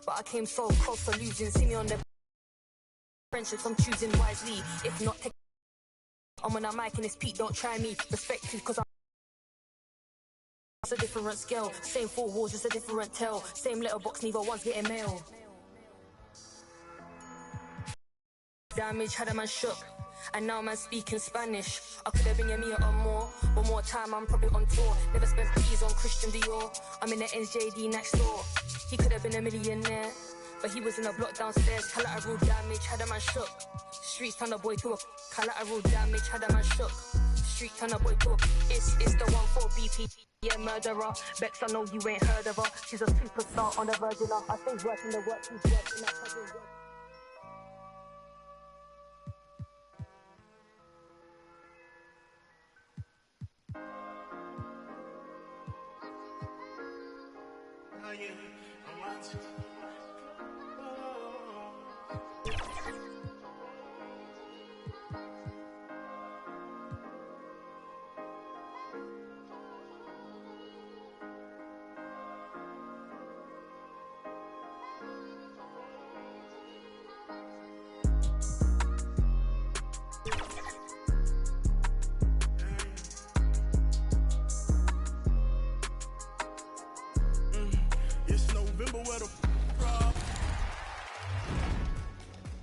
but I came so close to losing. See me on the friendships, I'm choosing wisely. If not, I'm on a mic and it's Pete, don't try me. Respect you, cause it's a different scale. Same four walls, just a different tale. Same letterbox, neither one's getting mail. Damage had a man shook, and now man speaking Spanish. I could have been a meter or more, but more time I'm probably on tour. Never spent peas on Christian Dior. I'm in the NJD next door. He could have been a millionaire, but he was in a block downstairs. Collateral damage had a man shook. Streets turned a boy to a collateral damage had a man shook. Street turned a boy to a it's the one for BP. Yeah, murderer. Bex, I know you ain't heard of her. She's a superstar on the Virgin. I stay working the work, she's working that cousin work.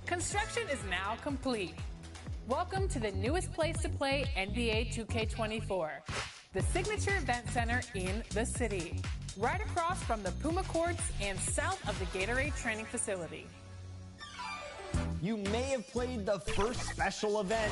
Construction is now complete. Welcome to the newest place to play NBA 2K24, the signature event center in the city, right across from the Puma courts and south of the Gatorade training facility. You may have played the first special event.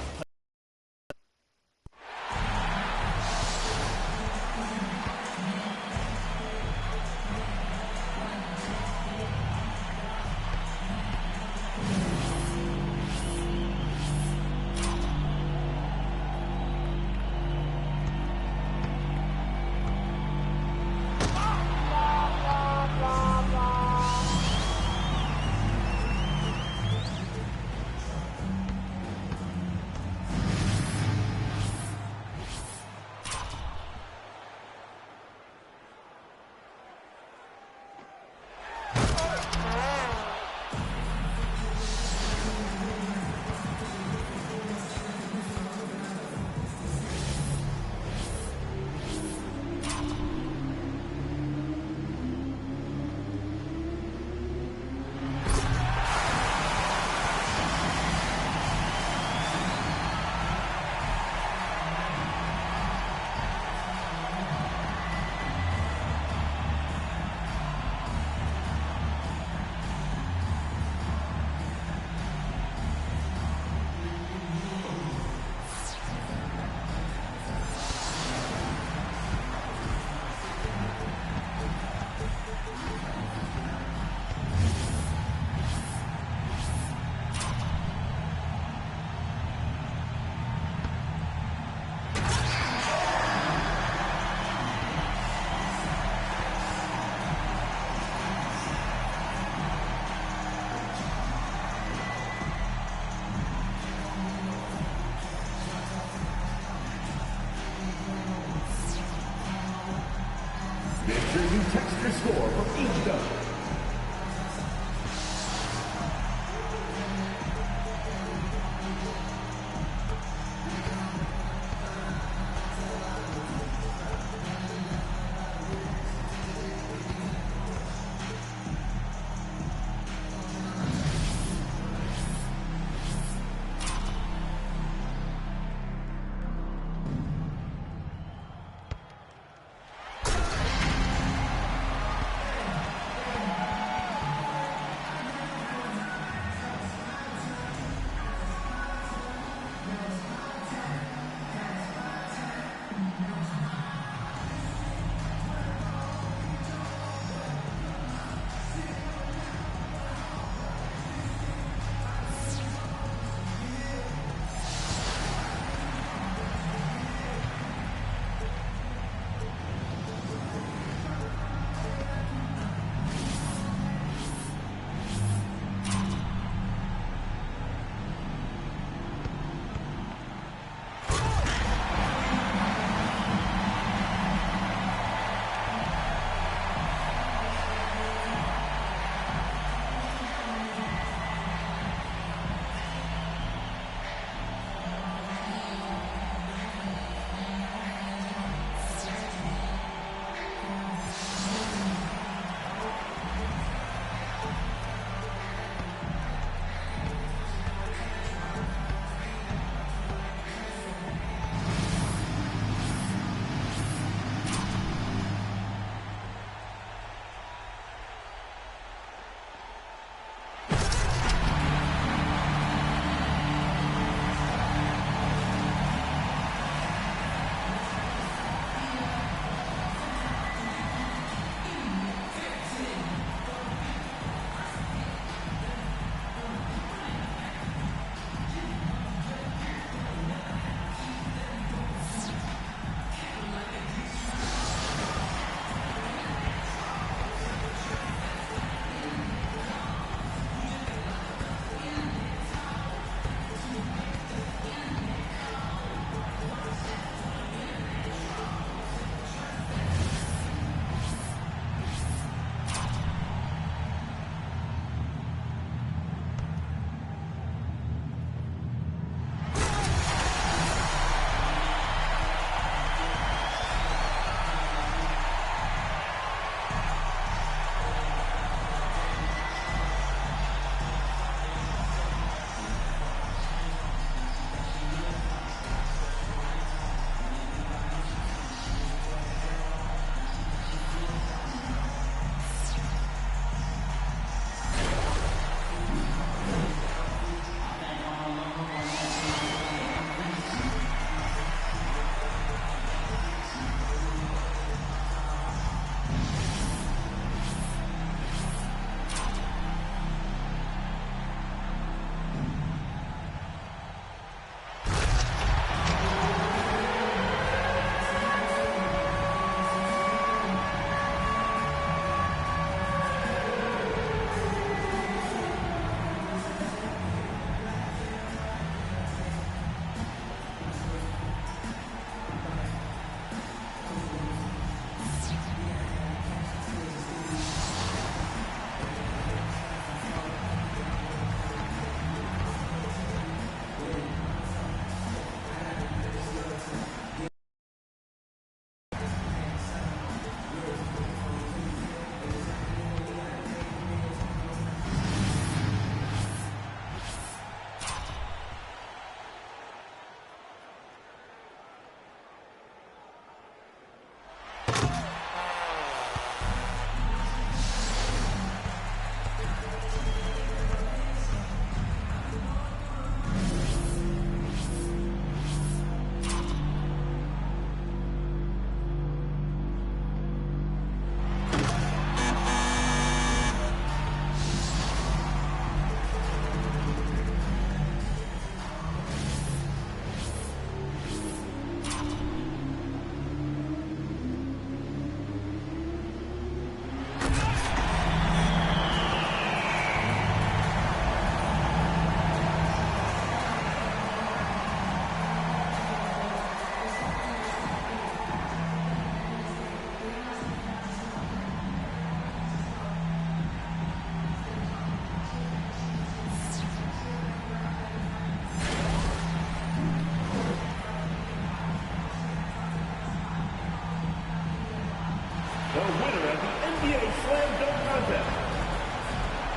Make sure you text your score from each number.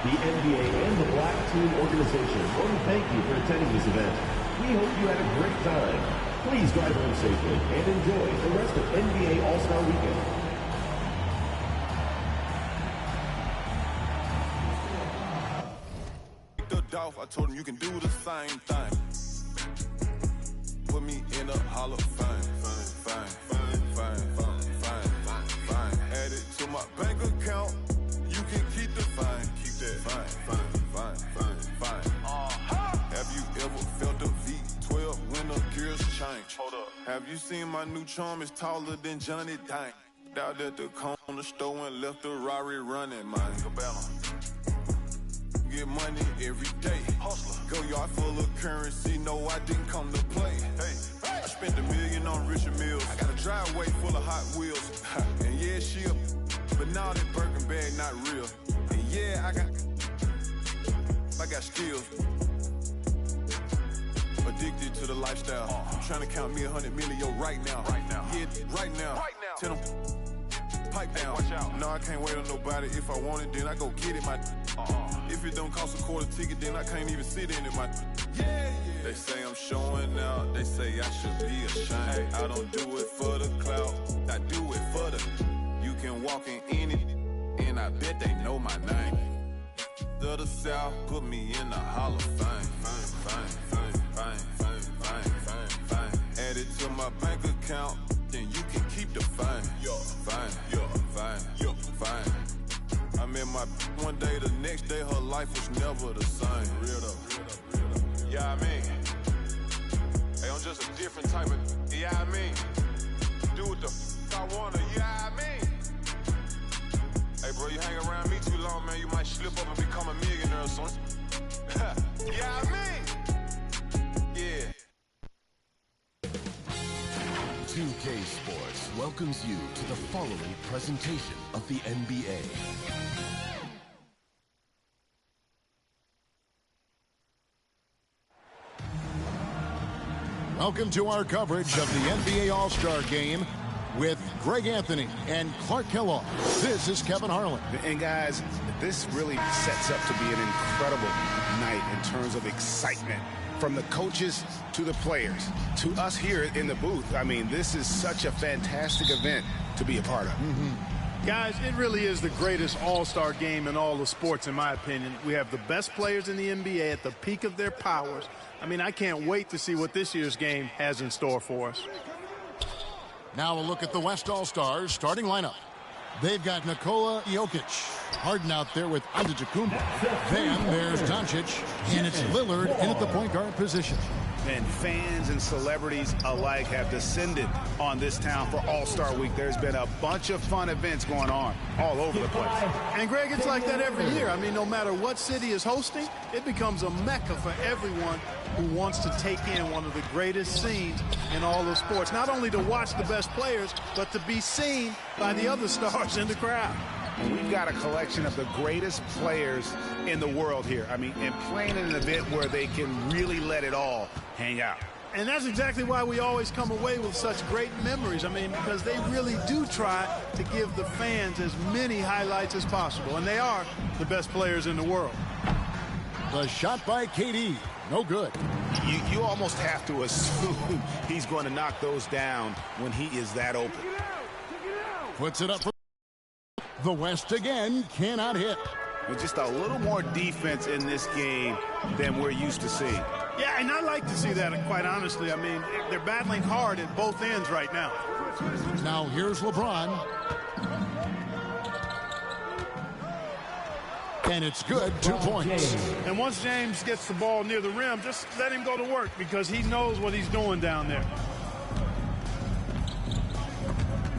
The NBA and the Black Team Organization want to thank you for attending this event. We hope you had a great time. Please drive home safely and enjoy the rest of NBA All-Star Weekend. I told him you can do the same thing. Put me in a Hall of Fame. Fine. Add it to my bank account. You can keep the fine. Keep that fine. Have you ever felt a V12 when the gears change? Hold up. Have you seen my new charm is taller than Johnny Dang? Out at the corner store and left the Rari running, man. Get money every day. Hustler. Go yard full of currency. No, I didn't come to play. Hey, I spent $1 million on Richard Mills. I got a driveway full of Hot Wheels. And yeah, she a, but now that Birkin bag not real. And yeah, I got skills. Addicted to the lifestyle. I'm trying to count me 100 million right now. Yeah, right now. Tell them pipe down. Watch out. No, I can't wait on nobody. If I want it, then I go get it. If it don't cost a quarter ticket, then I can't even sit in it. They say I'm showing out. They say I should be ashamed. I don't do it for the clout. I do it for the. You can walk in it, and I bet they know my name. The South put me in the Hall of Fame. Fine. Add it to my bank account, then you can keep the fine. Fine. I met my one day, the next day her life was never the same. Real though. Yeah, I mean, hey, I'm just a different type of. Yeah, I mean, do what the I wanna. Yeah, I mean, hey, bro, you hang around me too long, man, you might slip up and become a millionaire or something. Yeah, I mean, yeah. 2K Sports welcomes you to the following presentation of the NBA. Welcome to our coverage of the NBA All-Star Game with Greg Anthony and Clark Kellogg. This is Kevin Harlan. And guys, this really sets up to be an incredible night in terms of excitement. From the coaches to the players, to us here in the booth. I mean, this is such a fantastic event to be a part of. Guys, it really is the greatest all-star game in all the sports, in my opinion. We have the best players in the NBA at the peak of their powers. I mean, I can't wait to see what this year's game has in store for us. Now a look at the West All-Stars starting lineup. They've got Nikola Jokic, Harden out there with Antetokounmpo. Then there's Doncic, and it's Lillard in at the point guard position. And fans and celebrities alike have descended on this town for All-Star Week. There's been a bunch of fun events going on all over the place. And, Greg, it's like that every year. I mean, no matter what city is hosting, it becomes a mecca for everyone who wants to take in one of the greatest scenes in all of sports. Not only to watch the best players, but to be seen by the other stars in the crowd. And we've got a collection of the greatest players in the world here. I mean, and playing in an event where they can really let it all hang out. And that's exactly why we always come away with such great memories. I mean, because they really do try to give the fans as many highlights as possible. And they are the best players in the world. The shot by KD. No good. You almost have to assume he's going to knock those down when he is that open. Puts it up for the West again. Cannot hit. With just a little more defense in this game than we're used to seeing. Yeah, and I like to see that, quite honestly. I mean, they're battling hard at both ends right now. Now here's LeBron. And it's good, 2 points. And once James gets the ball near the rim, just let him go to work because he knows what he's doing down there.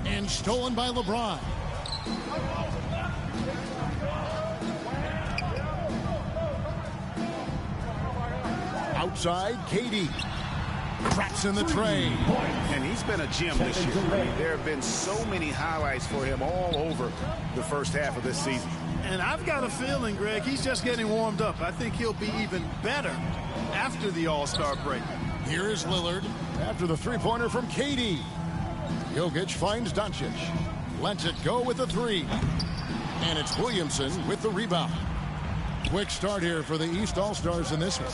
And stolen by LeBron. Outside, KD. Cracks in the tray. And he's been a gem this year. I mean, there have been so many highlights for him all over the first half of this season. And I've got a feeling, Greg, he's just getting warmed up. I think he'll be even better after the All-Star break. Here is Lillard after the three-pointer from KD. Jokic finds Doncic. Lets it go with the three. And it's Williamson with the rebound. quick start here for the East All-Stars in this one.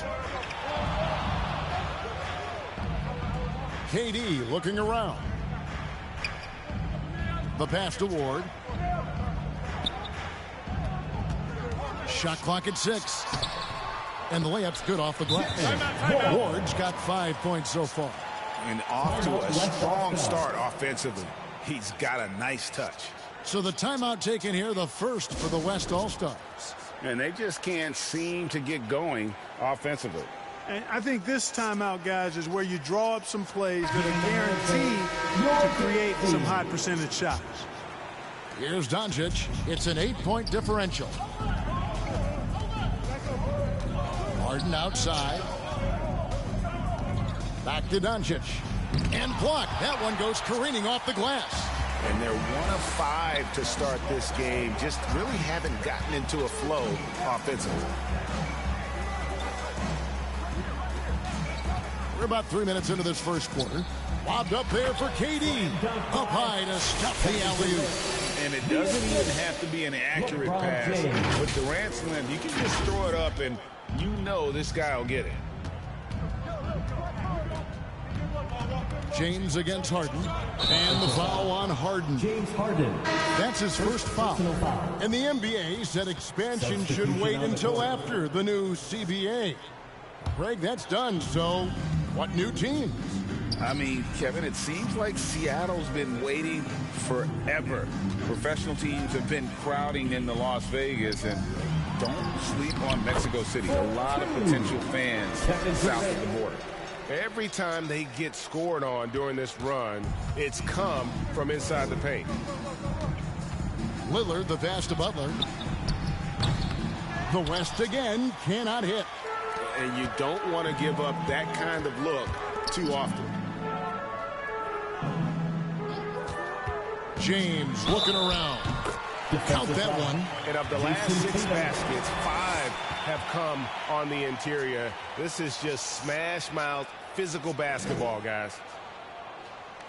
KD looking around. The pass to Ward. Shot clock at 6. And the layup's good off the glass. Ward's got 5 points so far. And off to a strong start offensively. He's got a nice touch. So the timeout taken here, the first for the West All-Stars. And they just can't seem to get going offensively. And I think this timeout, guys, is where you draw up some plays that are guaranteed to create some high percentage shots. Here's Doncic. It's an 8-point differential. Harden outside. Back to Doncic. And blocked. That one goes careening off the glass. And they're 1 of 5 to start this game. Just really haven't gotten into a flow offensively. We're about 3 minutes into this first quarter. Lobbed up there for KD. Up high to stop the alley-oop. And it doesn't even have to be an accurate pass. With Durant's length, you can just throw it up and you know this guy will get it. James against Harden. And the foul on Harden. James Harden. That's his first foul. And the NBA said expansion should wait until after the new CBA. Greg, that's done. So what new teams? I mean, Kevin, it seems like Seattle's been waiting forever. Professional teams have been crowding into Las Vegas, and don't sleep on Mexico City. A lot of potential fans south of the border. Every time they get scored on during this run, it's come from inside the paint. Lillard, the pass to Butler. The West again cannot hit. And you don't want to give up that kind of look too often. James looking around. Count that one. And of the last 6 baskets, 5 have come on the interior. This is just smash mouth physical basketball, guys.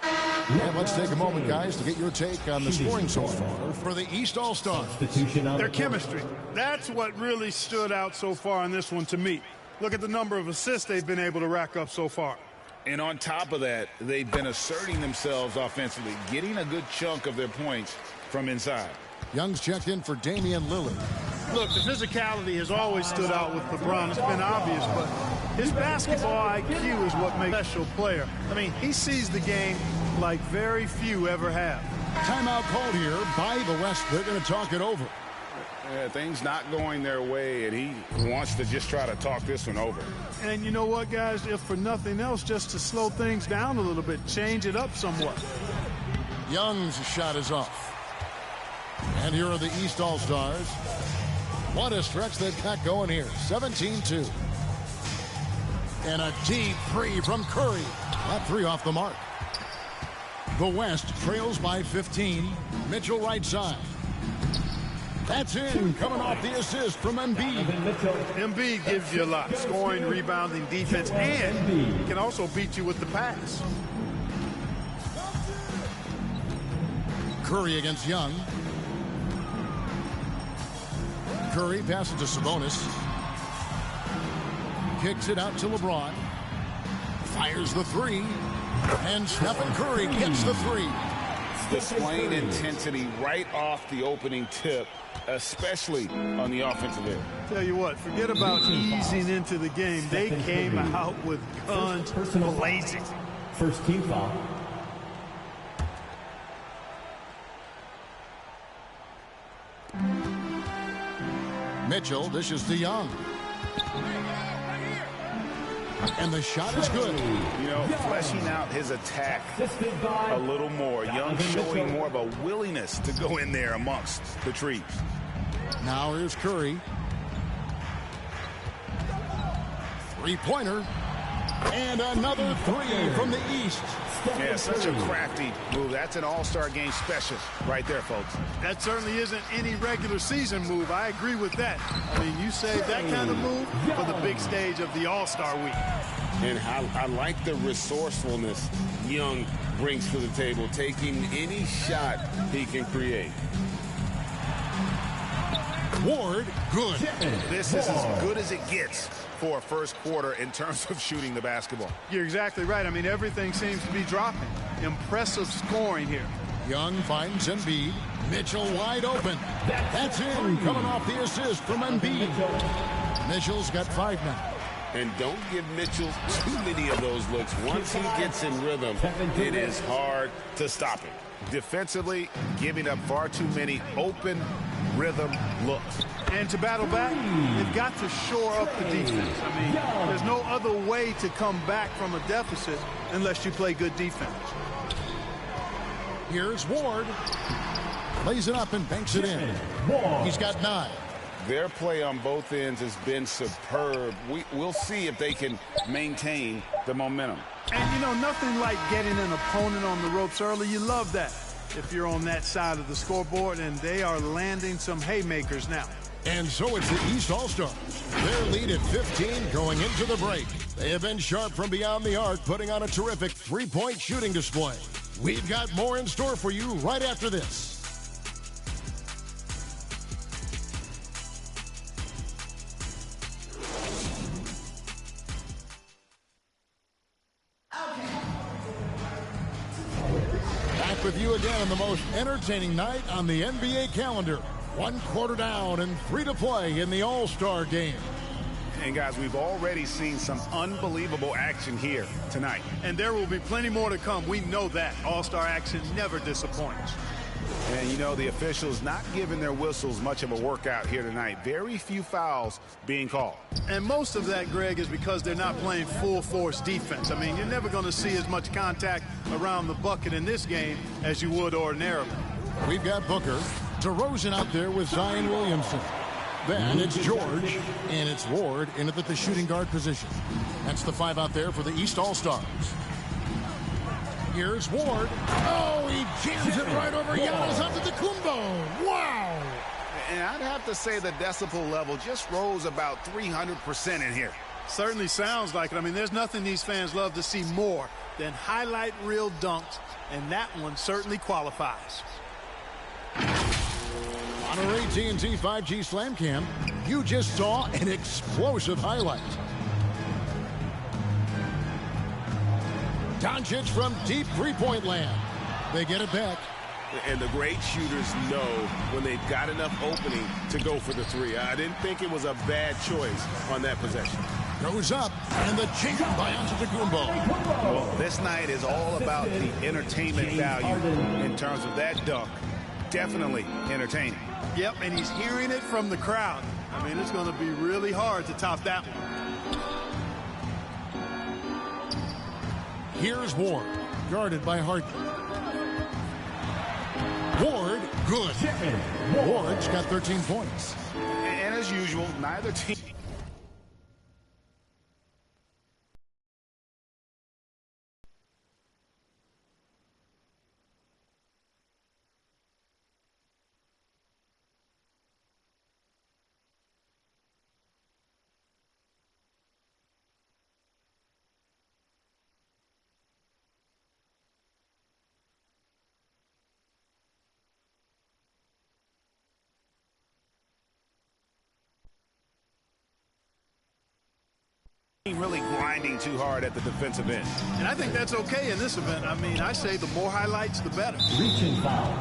And let's take a moment, guys, to get your take on the scoring so far for the East All-Stars. Their chemistry. That's what really stood out so far in this one to me. Look at the number of assists they've been able to rack up so far. And on top of that, they've been asserting themselves offensively, getting a good chunk of their points from inside. Young's checked in for Damian Lillard. Look, the physicality has always stood out with LeBron. It's been obvious, but his basketball IQ is what makes him a special player. I mean, he sees the game like very few ever have. Timeout called here by the West. They're going to talk it over. Yeah, things not going their way, and he wants to just try to talk this one over. And you know what, guys? If for nothing else, just to slow things down a little bit, change it up somewhat. Young's shot is off. And here are the East All-Stars. What a stretch they've got going here. 17-2. And a deep three from Curry. That 3 off the mark. The West trails by 15. Mitchell right side. That's in, coming off the assist from Embiid. Embiid gives you a lot. Scoring, rebounding, defense, and he can also beat you with the pass. Curry against Young. Curry passes to Sabonis. Kicks it out to LeBron. Fires the 3. And Stephen Curry gets the 3. Displaying intensity right off the opening tip, especially on the offensive end. Tell you what, forget about easing into the game. They came out with guns blazing. First team foul. Mitchell dishes to Young. And the shot is good. You know, fleshing out his attack a little more. Young showing more of a willingness to go in there amongst the trees. Now here's Curry. 3-pointer. And another 3 from the East. Yeah, such a crafty move. That's an all-star game special right there, folks. That certainly isn't any regular season move. I agree with that. I mean, you save that kind of move for the big stage of the All-Star week. And I like the resourcefulness Young brings to the table, taking any shot he can create. Ward, good. This is as good as it gets for a first quarter in terms of shooting the basketball. You're exactly right. I mean, everything seems to be dropping. Impressive scoring here. Young finds Embiid. Mitchell wide open. That's in, coming off the assist from Embiid. Mitchell's got 5 now. And don't give Mitchell too many of those looks. Once he gets in rhythm, it is hard to stop him. Defensively, giving up far too many open rhythm looks. And to battle back, they've got to shore up the defense. I mean, there's no other way to come back from a deficit unless you play good defense. Here's Ward. Lays it up and banks it in. He's got 9. Their play on both ends has been superb. We'll see if they can maintain the momentum. And, you know, nothing like getting an opponent on the ropes early. You love that if you're on that side of the scoreboard, and they are landing some haymakers now. And so it's the East All-Stars. Their lead at 15 going into the break. They have been sharp from beyond the arc, putting on a terrific three-point shooting display. We've got more in store for you right after this. Back with you again on the most entertaining night on the NBA calendar. 1 quarter down and 3 to play in the All-Star game. And guys, we've already seen some unbelievable action here tonight. And there will be plenty more to come. We know that. All-Star action never disappoints. And, you know, the officials not giving their whistles much of a workout here tonight. Very few fouls being called. And most of that, Greg, is because they're not playing full-force defense. I mean, you're never going to see as much contact around the bucket in this game as you would ordinarily. We've got Booker, DeRozan out there with Zion Williamson. Then it's George, and it's Ward in at the shooting guard position. That's the 5 out there for the East All-Stars. Here's Ward. Oh, he jams it right over Giannis Antetokounmpo. Wow. And I'd have to say the decibel level just rose about 300% in here. Certainly sounds like it. I mean, there's nothing these fans love to see more than highlight reel dunks, and that one certainly qualifies. On our AT&T 5G Slam Cam, you just saw an explosive highlight. Doncic from deep three-point land. They get it back. And the great shooters know when they've got enough opening to go for the 3. I didn't think it was a bad choice on that possession. Goes up, and the chink by Antetokounmpo. Well, this night is all about the entertainment value in terms of that dunk. Definitely entertaining. Yep, and he's hearing it from the crowd. I mean, it's going to be really hard to top that one. Here's Ward, guarded by Harden. Ward, good. Ward's got 13 points. And as usual, neither team. Really grinding too hard at the defensive end. And I think that's okay in this event. I mean, I say the more highlights, the better. Reaching foul.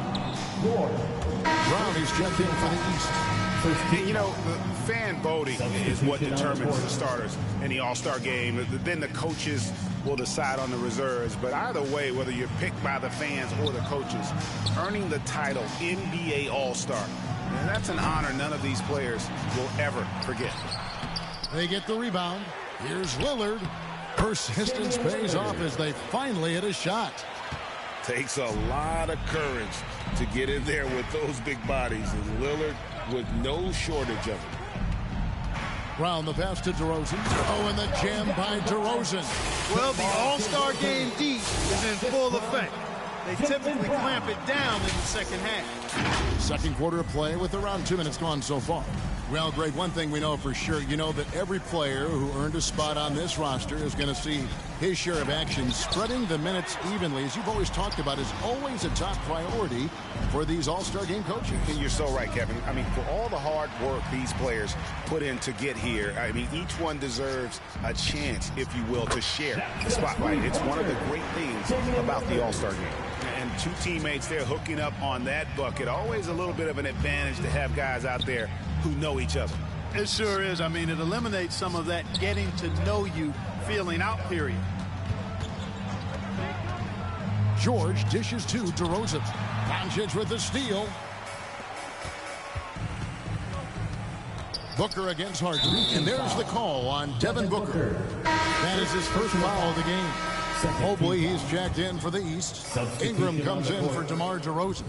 Brown is checked in for the East. You know, the fan voting is what determines the starters in the All-Star game. Then the coaches will decide on the reserves. But either way, whether you're picked by the fans or the coaches, earning the title NBA All-Star, and that's an honor none of these players will ever forget. They get the rebound. Here's Lillard. Persistence pays off as they finally hit a shot. Takes a lot of courage to get in there with those big bodies, and Lillard with no shortage of it. Brown the pass to DeRozan. Oh, and the jam by DeRozan. Well, the All-Star game D is in full effect. They typically clamp it down in the second half. Second quarter of play with around 2 minutes gone so far. Well, Greg, one thing we know for sure, you know that every player who earned a spot on this roster is going to see his share of action. Spreading the minutes evenly, as you've always talked about, is always a top priority for these All-Star game coaches. And you're so right, Kevin. I mean, for all the hard work these players put in to get here, I mean, each one deserves a chance, if you will, to share the spotlight. It's one of the great things about the All-Star game. And two teammates there hooking up on that bucket. Always a little bit of an advantage to have guys out there who know each other. It sure is. I mean, it eliminates some of that getting to know you feeling out period. George dishes to DeRozan. Doncic with the steal. Booker against Harden. And there's the call on Devin Booker. That is his first foul of the game. Mobley, he's checked in for the East. Ingram comes in for DeMar DeRozan.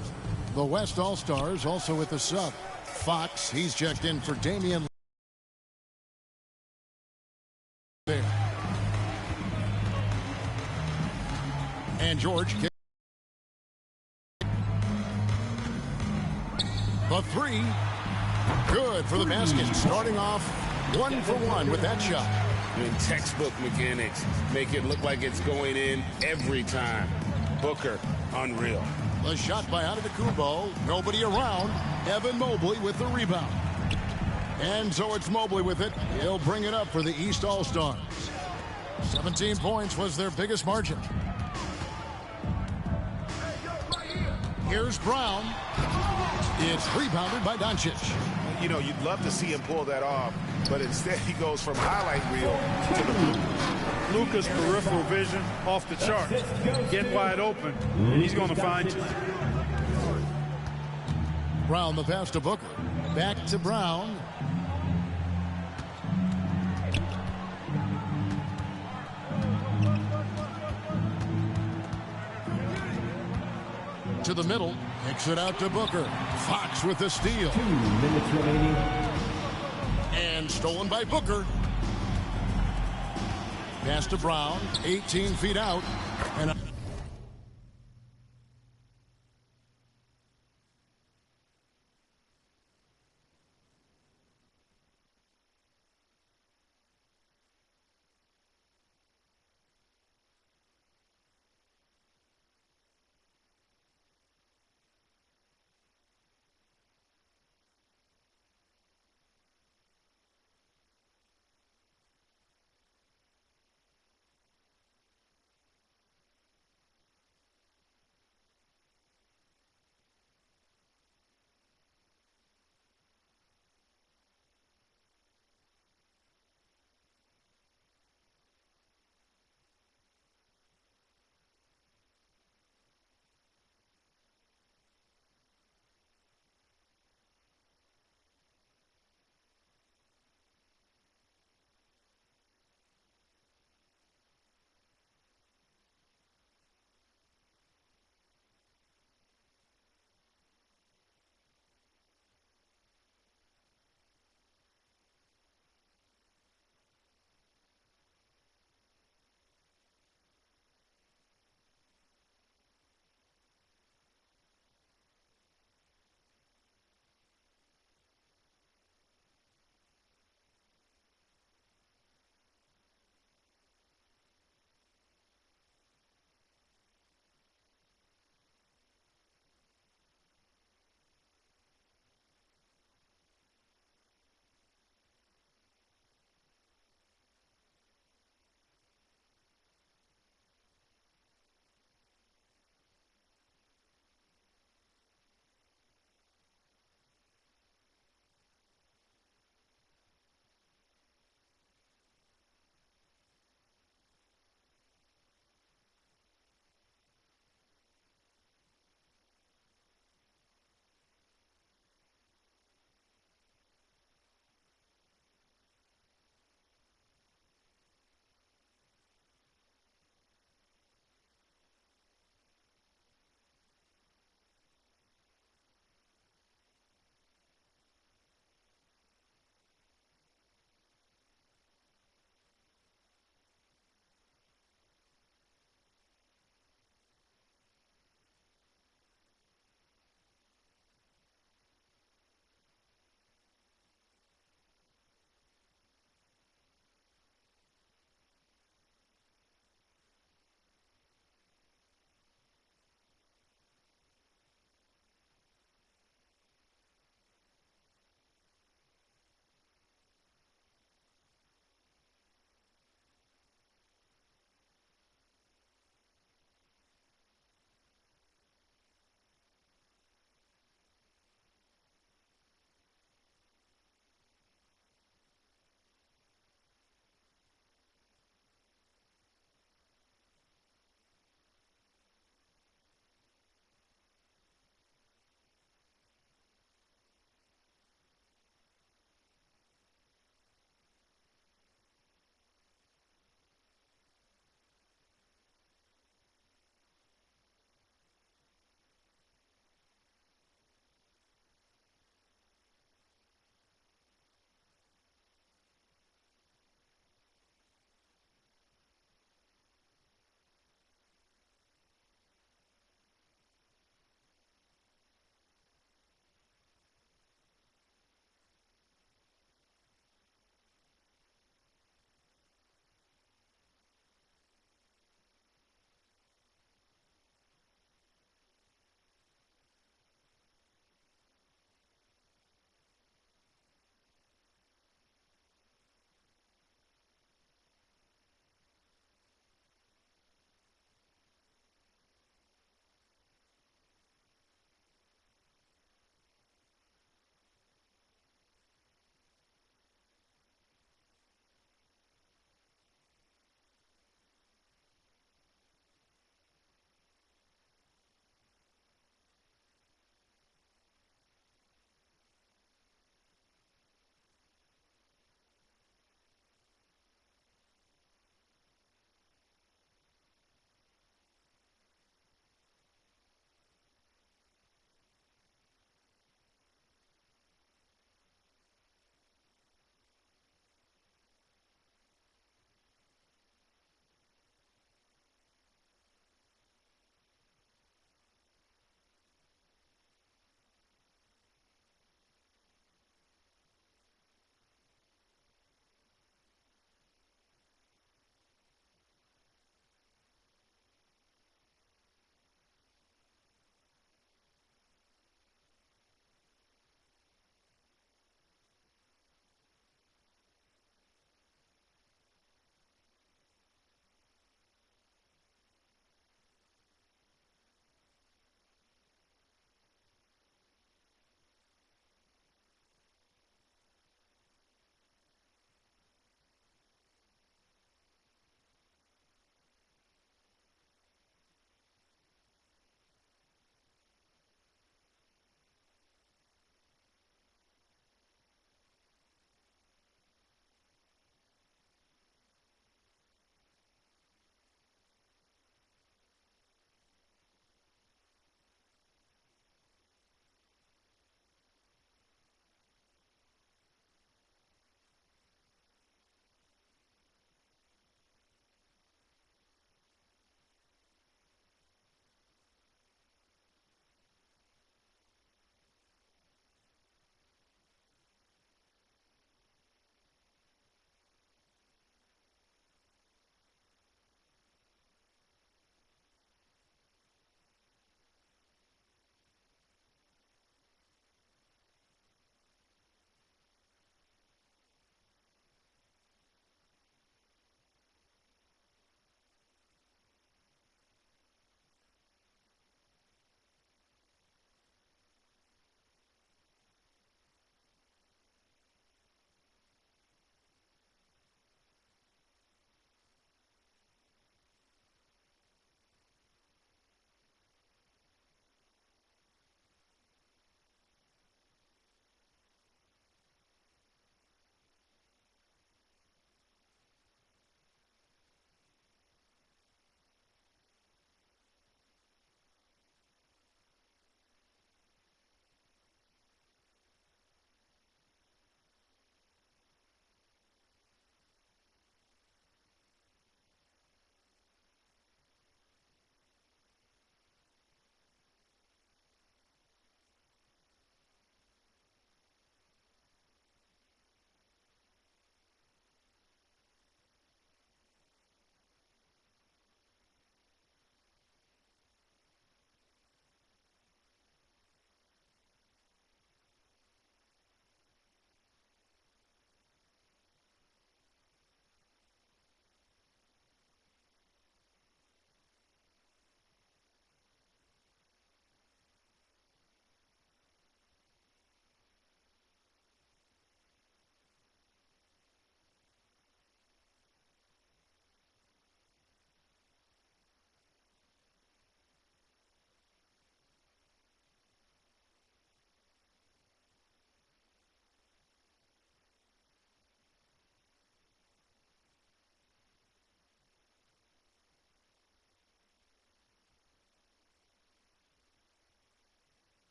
The West All-Stars also with the sub. Fox, he's checked in for Damian. There. And George. The three. Good for the basket. Starting off 1 for 1 with that shot. When textbook mechanics make it look like it's going in every time. Booker, unreal. The shot by Antetokounmpo. Nobody around. Evan Mobley with the rebound. And so it's Mobley with it. He'll bring it up for the East All-Stars. 17 points was their biggest margin. Here's Brown. It's rebounded by Doncic. You know, you'd love to see him pull that off, but instead he goes from highlight reel to the blue. Luka's peripheral vision off the chart. Get wide open, and he's going to find you. Brown the pass to Booker. Back to Brown. To the middle. Kicks it out to Booker. Fox with the steal. 2 minutes remaining. And stolen by Booker. Pass to Brown. 18 feet out. And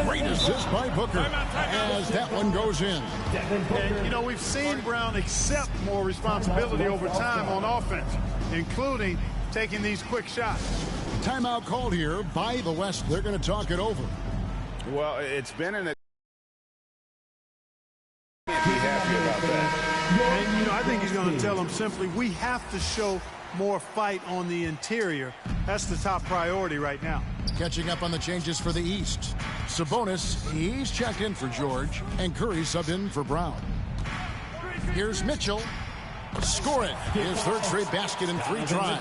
Great assist by Booker as that one goes in. And, you know, we've seen Brown accept more responsibility over time on offense, including taking these quick shots. Timeout called here by the West. They're going to talk it over. Well, it's been an... Be happy about that. And, you know, I think he's going to tell them simply, we have to show more fight on the interior. That's the top priority right now. Catching up on the changes for the East. Sabonis, he's checked in for George, and Curry subbed in for Brown. Here's Mitchell. Score it. His third straight basket in 3 tries.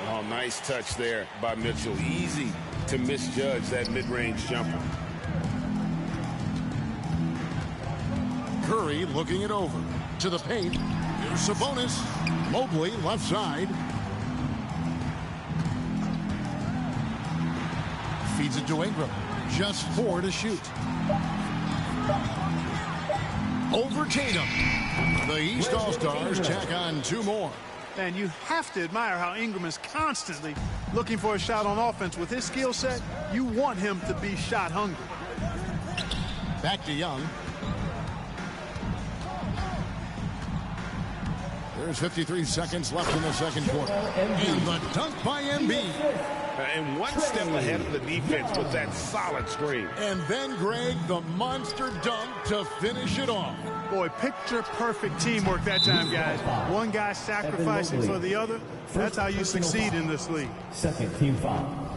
Oh, nice touch there by Mitchell. Easy to misjudge that mid-range jumper. Curry looking it over. To the paint. Here's Sabonis. Mobley left side. Feeds it to Ingram. Just 4 to shoot. Over Tatum. The East All-Stars tack on 2 more. And you have to admire how Ingram is constantly looking for a shot on offense. With his skill set, you want him to be shot hungry. Back to Young. There's 53 seconds left in the second quarter. And the dunk by Embiid. And one step ahead of the defense with that solid screen. And then, Greg, the monster dunk to finish it off. Boy, picture-perfect teamwork that time, guys. One guy sacrificing for the other. That's how you succeed in this league. Second team foul.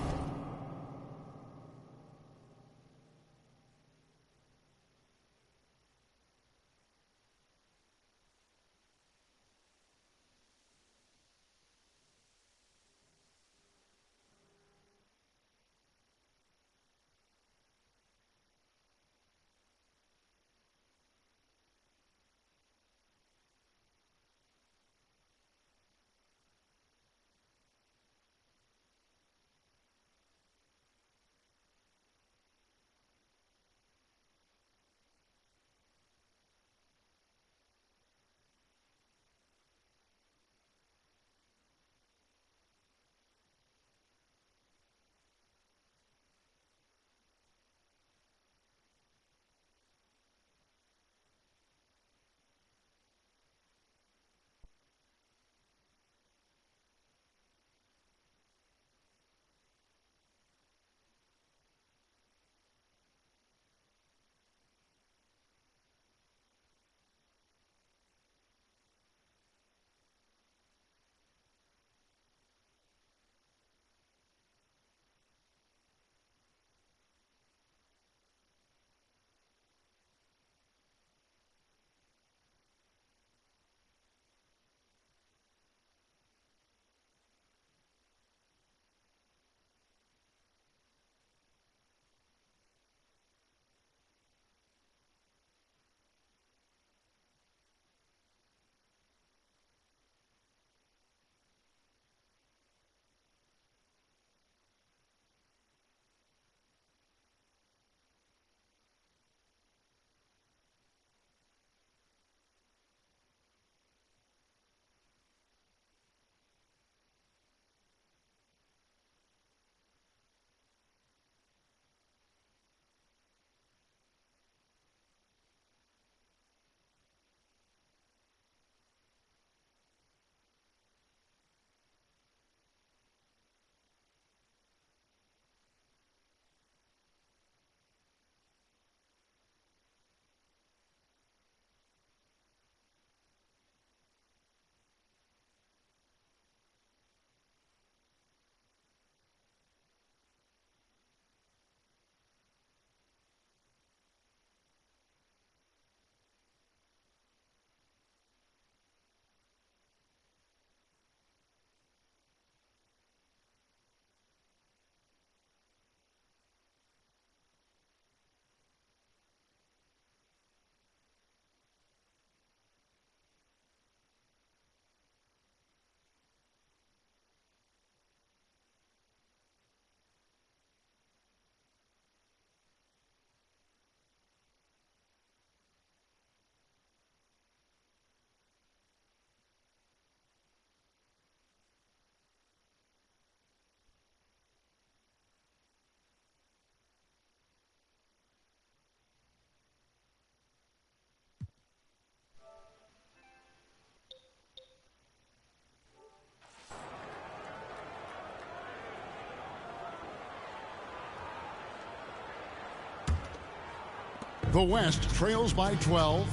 The West trails by 12.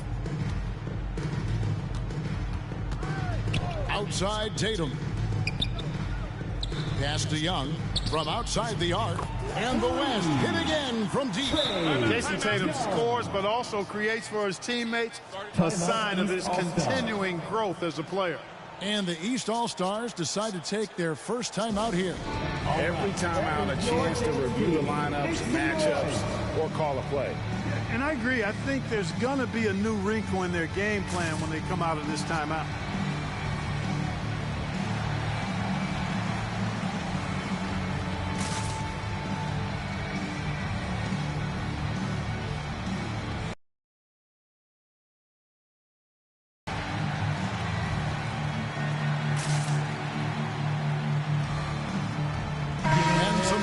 Outside Tatum. Pass to Young from outside the arc. And the West hit again from deep. Jason Tatum scores, but also creates for his teammates a sign of his continuing growth as a player. And the East All-Stars decide to take their first time out here. Every time out, a chance to review the lineups, matchups, or call a play. And I agree. I think there's going to be a new wrinkle in their game plan when they come out of this timeout.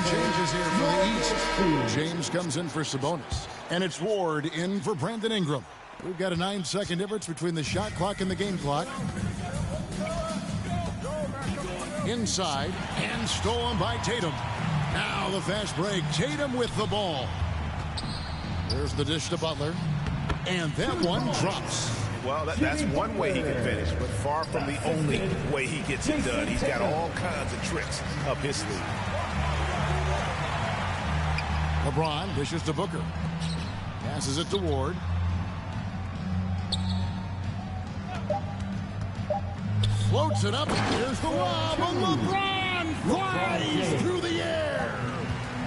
Changes here for the East. James comes in for Sabonis. And it's Ward in for Brandon Ingram. We've got a 9-second difference between the shot clock and the game clock. Inside and stolen by Tatum. Now the fast break. Tatum with the ball. There's the dish to Butler. And that one drops. Well, that's one way he can finish, but far from the only way he gets it done. He's got all kinds of tricks up his sleeve. LeBron dishes to Booker. Passes it to Ward. Floats it up. Here's the lob. And LeBron flies through the air.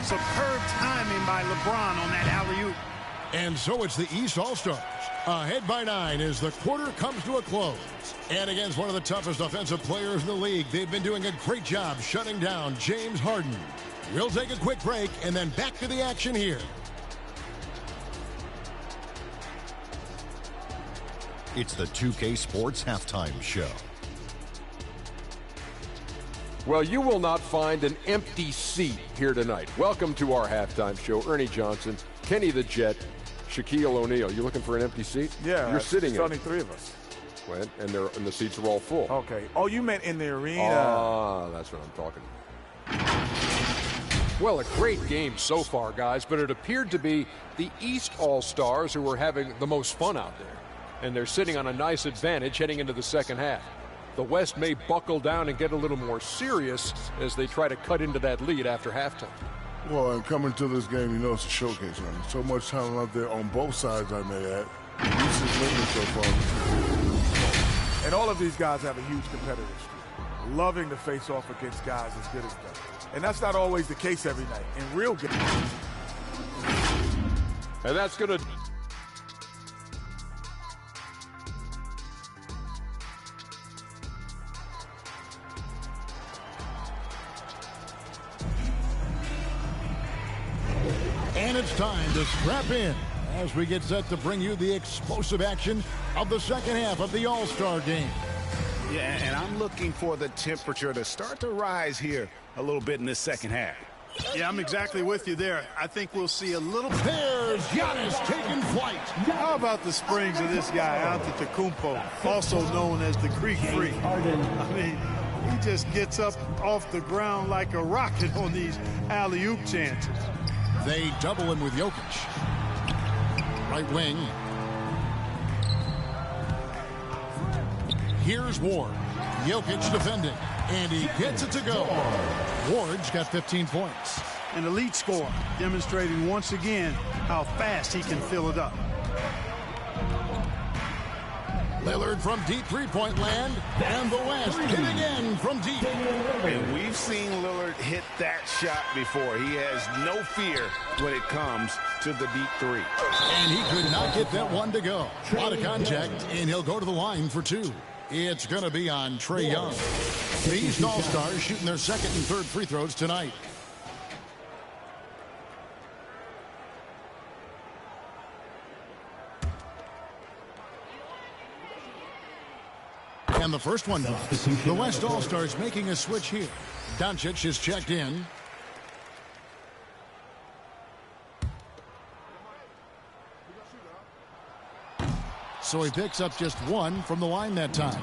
Superb timing by LeBron on that alley-oop. And so it's the East All-Stars. Ahead by 9 as the quarter comes to a close. And against one of the toughest offensive players in the league, they've been doing a great job shutting down James Harden. We'll take a quick break and then back to the action here. It's the 2K Sports Halftime Show. Well, you will not find an empty seat here tonight. Welcome to our halftime show. Ernie Johnson, Kenny the Jet, Shaquille O'Neal. You looking for an empty seat? Yeah. You're sitting in. There's only 3 of us. Well, and the seats are all full. Okay. Oh, you meant in the arena. Ah, that's what I'm talking about. Well, a great game so far, guys, but it appeared to be the East All-Stars who were having the most fun out there. And they're sitting on a nice advantage heading into the second half. The West may buckle down and get a little more serious as they try to cut into that lead after halftime. Well, and coming to this game, you know it's a showcase, man. So much talent out there on both sides, I may add. East is winning so far. And all of these guys have a huge competitive streak. Loving to face off against guys as good as them. And that's not always the case every night in real games. And that's going to... And it's time to strap in as we get set to bring you the explosive action of the second half of the All-Star game. Yeah, and I'm looking for the temperature to start to rise here a little bit in this second half. Yeah, I'm exactly with you there. I think we'll see a little... There's Giannis taking flight. How about the springs of this guy, Antetokounmpo, also known as the Greek Freak? I mean, he just gets up off the ground like a rocket on these alley-oop chances. They double him with Jokic. Right wing. Here's Ward. Jokic defending. And he gets it to go. Ward's got 15 points. An elite scorer, demonstrating once again how fast he can fill it up. Lillard from deep three-point land, and the West hit again from deep. And we've seen Lillard hit that shot before. He has no fear when it comes to the deep three. And he could not get that one to go. Out of contact, and he'll go to the line for 2. It's going to be on Trae Young. The East All-Stars shooting their second and third free throws tonight. And the first one does. The West All-Stars making a switch here. Doncic is checked in. So he picks up just 1 from the line that time.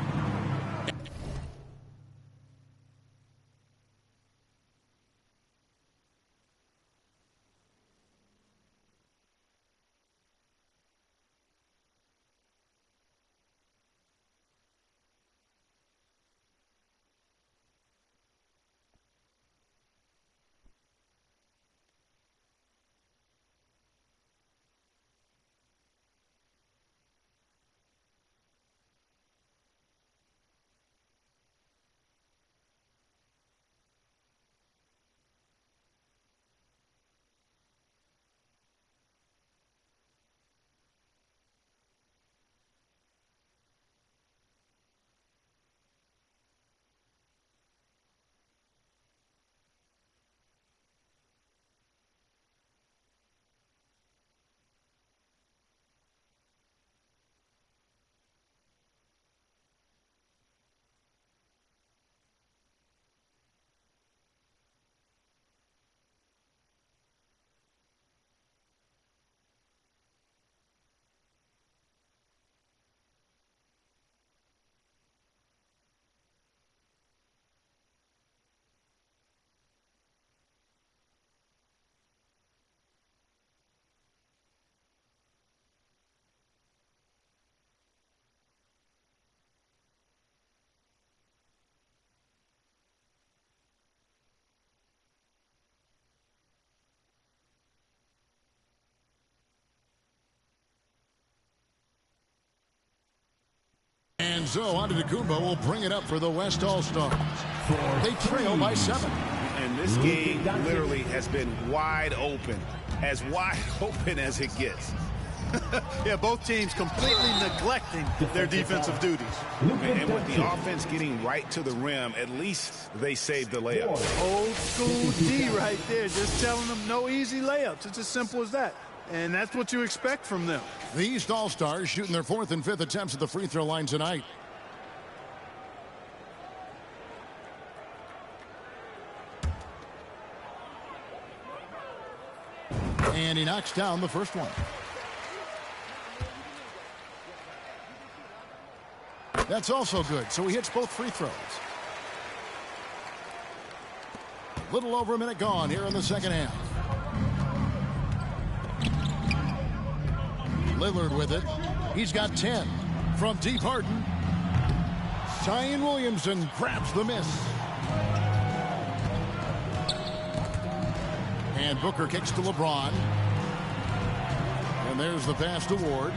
So Antetokounmpo will bring it up for the West All-Stars. They trail by 7. And this game literally has been wide open as it gets. Yeah, both teams completely neglecting their defensive duties. And with the offense getting right to the rim, at least they saved the layup. Old school D right there, just telling them no easy layups. It's as simple as that. And that's what you expect from them. The East All-Stars shooting their 4th and 5th attempts at the free throw line tonight. And he knocks down the first one. That's also good, so he hits both free throws. Little over a minute gone here in the second half. Lillard with it. He's got 10 from deep Harden. Zion Williamson grabs the miss. And Booker kicks to LeBron. And there's the pass to Ward.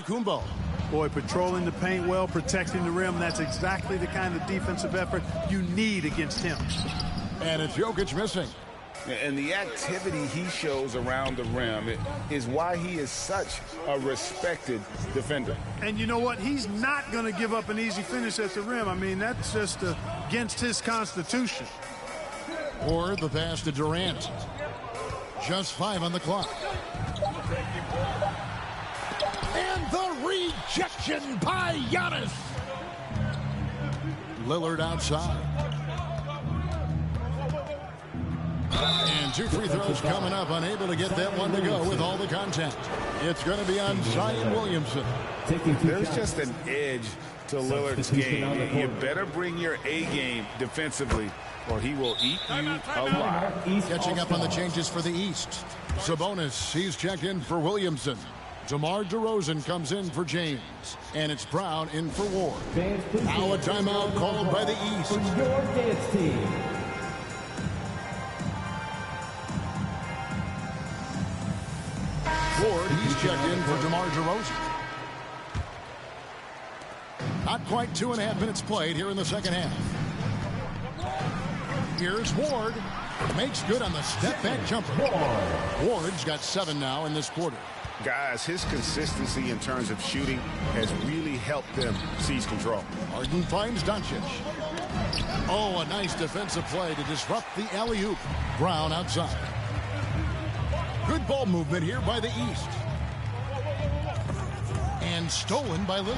Kumbo. Boy, patrolling the paint well, protecting the rim. That's exactly the kind of defensive effort you need against him. And it's Jokic missing. And the activity he shows around the rim is why he is such a respected defender. And you know what? He's not going to give up an easy finish at the rim. I mean, that's just against his constitution. Or the pass to Durant. Just 5 on the clock. And the rejection by Giannis. Lillard outside. And 2 free throws coming up. Unable to get that one to go with all the contact. It's going to be on Zion Williamson. There's just an edge to Lillard's game. You better bring your A game defensively, or he will eat you alive. Catching up on the changes for the East. Sabonis, he's checked in for Williamson. DeMar DeRozan comes in for James. And it's Brown in for Ward. Now a timeout called by the East. Your dance team. Ward, he's checked in for DeMar DeRozan. Not quite 2.5 minutes played here in the second half. Here's Ward. Makes good on the step-back jumper. Ward's got 7 now in this quarter. Guys, his consistency in terms of shooting has really helped them seize control. Harden finds Doncic. Oh, a nice defensive play to disrupt the alley-oop. Brown outside. Good ball movement here by the East. And stolen by Lillard.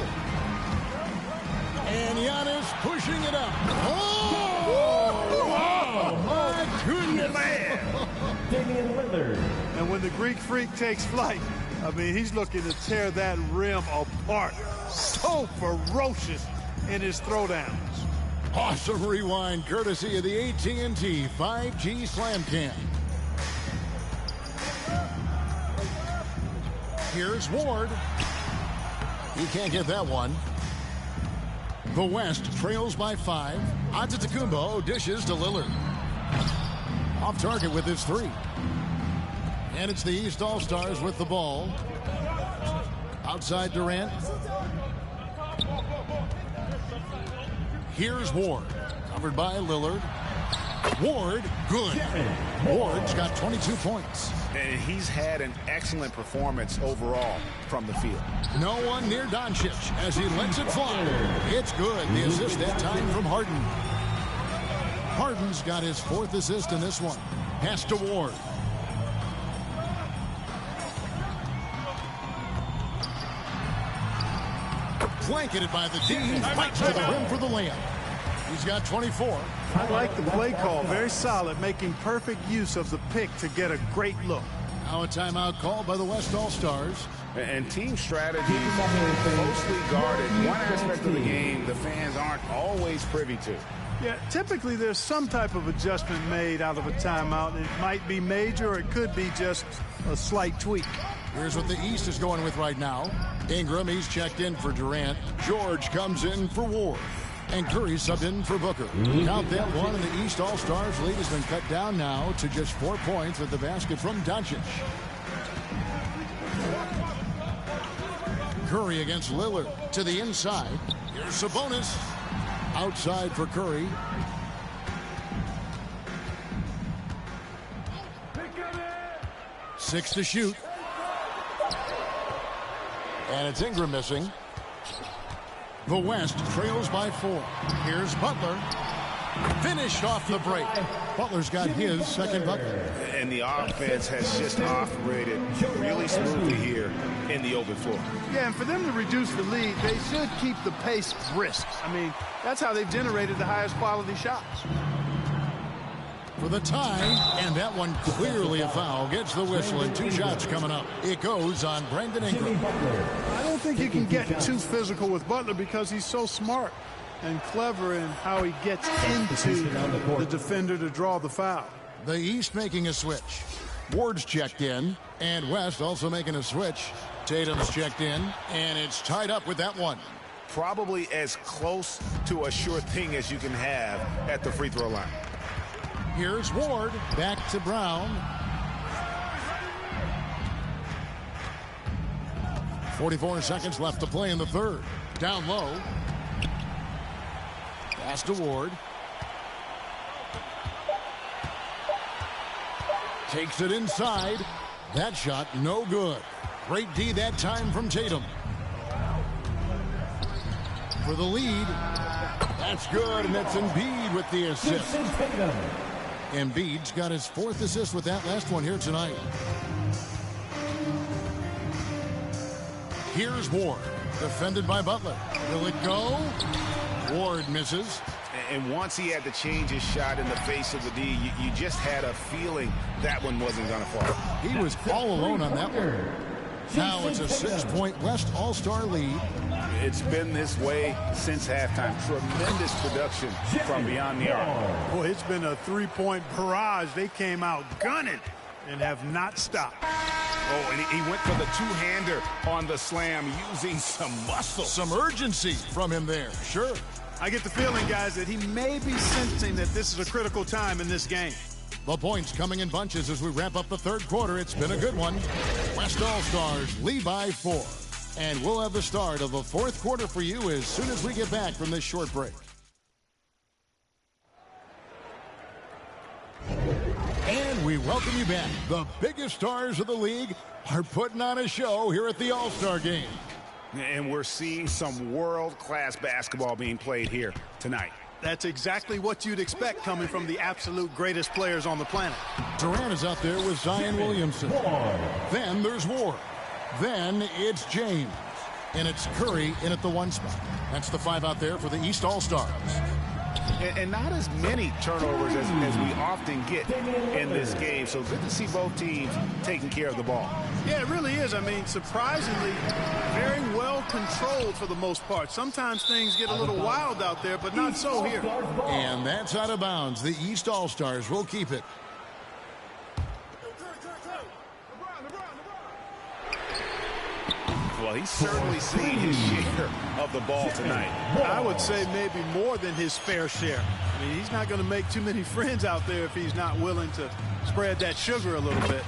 And Giannis pushing it up. Oh, my goodness. Damian Lillard. And when the Greek Freak takes flight, I mean, he's looking to tear that rim apart. So ferocious in his throwdowns. Awesome rewind courtesy of the AT&T 5G Slam Cam. Here's Ward. He can't get that one. The West trails by 5. Antetokounmpo dishes to Lillard. Off target with his 3. And it's the East All-Stars with the ball. Outside Durant. Here's Ward. Covered by Lillard. Ward, good. Ward's got 22 points. And he's had an excellent performance overall from the field. No one near Doncic as he lets it fly. It's good. The assist that time from Harden. Harden's got his 4th assist in this one. Pass to Ward. Blanketed by the D. He fights to the rim for the layup. He's got 24. I like the play call. Very solid, making perfect use of the pick to get a great look. Now a timeout called by the West All-Stars. And team strategy closely guarded. One aspect of the game the fans aren't always privy to. Yeah, typically there's some type of adjustment made out of a timeout. It might be major or it could be just a slight tweak. Here's what the East is going with right now. Ingram, he's checked in for Durant. George comes in for Ward. And Curry subbed in for Booker. Count that one, and the East All-Stars lead has been cut down now to just 4 points with the basket from Doncic. Curry against Lillard to the inside. Here's Sabonis. Outside for Curry. Six to shoot. And it's Ingram missing. The West trails by 4. Here's Butler. Finished off the break. Butler's got his second bucket. And the offense has just operated really smoothly here in the open floor. Yeah, and for them to reduce the lead, they should keep the pace brisk. I mean, that's how they've generated the highest quality shots. For the tie, and that one clearly a foul. Gets the whistle, and 2 shots coming up. It goes on Brandon Ingram. I don't think you can get too physical with Butler because he's so smart and clever in how he gets into the defender to draw the foul. The East making a switch. Ward's checked in, and West also making a switch. Tatum's checked in, and it's tied up with that one. Probably as close to a sure thing as you can have at the free throw line. Here's Ward, back to Brown. 44 seconds left to play in the third. Down low. Pass to Ward. Takes it inside. That shot no good. Great D that time from Tatum. For the lead. That's good, and that's Embiid with the assist. Embiid's got his 4th assist with that last one here tonight. Here's Ward, defended by Butler. Will it go? Ward misses. And once he had to change his shot in the face of the D, you just had a feeling that one wasn't going to fall. He was all alone on that one. Now it's a 6-point West All-Star lead. It's been this way since halftime. Tremendous production from beyond the arc. Boy, it's been a 3-point barrage. They came out gunning and have not stopped. Oh, and he went for the two-hander on the slam using some muscle. Some urgency from him there, sure. I get the feeling, guys, that he may be sensing that this is a critical time in this game. The points coming in bunches as we wrap up the third quarter. It's been a good one. West All-Stars lead by 4. And we'll have the start of the fourth quarter for you as soon as we get back from this short break. And we welcome you back. The biggest stars of the league are putting on a show here at the All-Star Game. And we're seeing some world-class basketball being played here tonight. That's exactly what you'd expect coming from the absolute greatest players on the planet. Durant is out there with Zion Williamson. Then there's Ward. Then it's James. And it's Curry in at the 1 spot. That's the 5 out there for the East All-Stars. And not as many turnovers as we often get in this game. So good to see both teams taking care of the ball. Yeah, it really is. I mean, surprisingly, very well controlled for the most part. Sometimes things get a little wild out there, but not so here. And that's out of bounds. The East All-Stars will keep it. Well, he's certainly seen his share of the ball tonight. I would say maybe more than his fair share. I mean, he's not going to make too many friends out there if he's not willing to spread that sugar a little bit.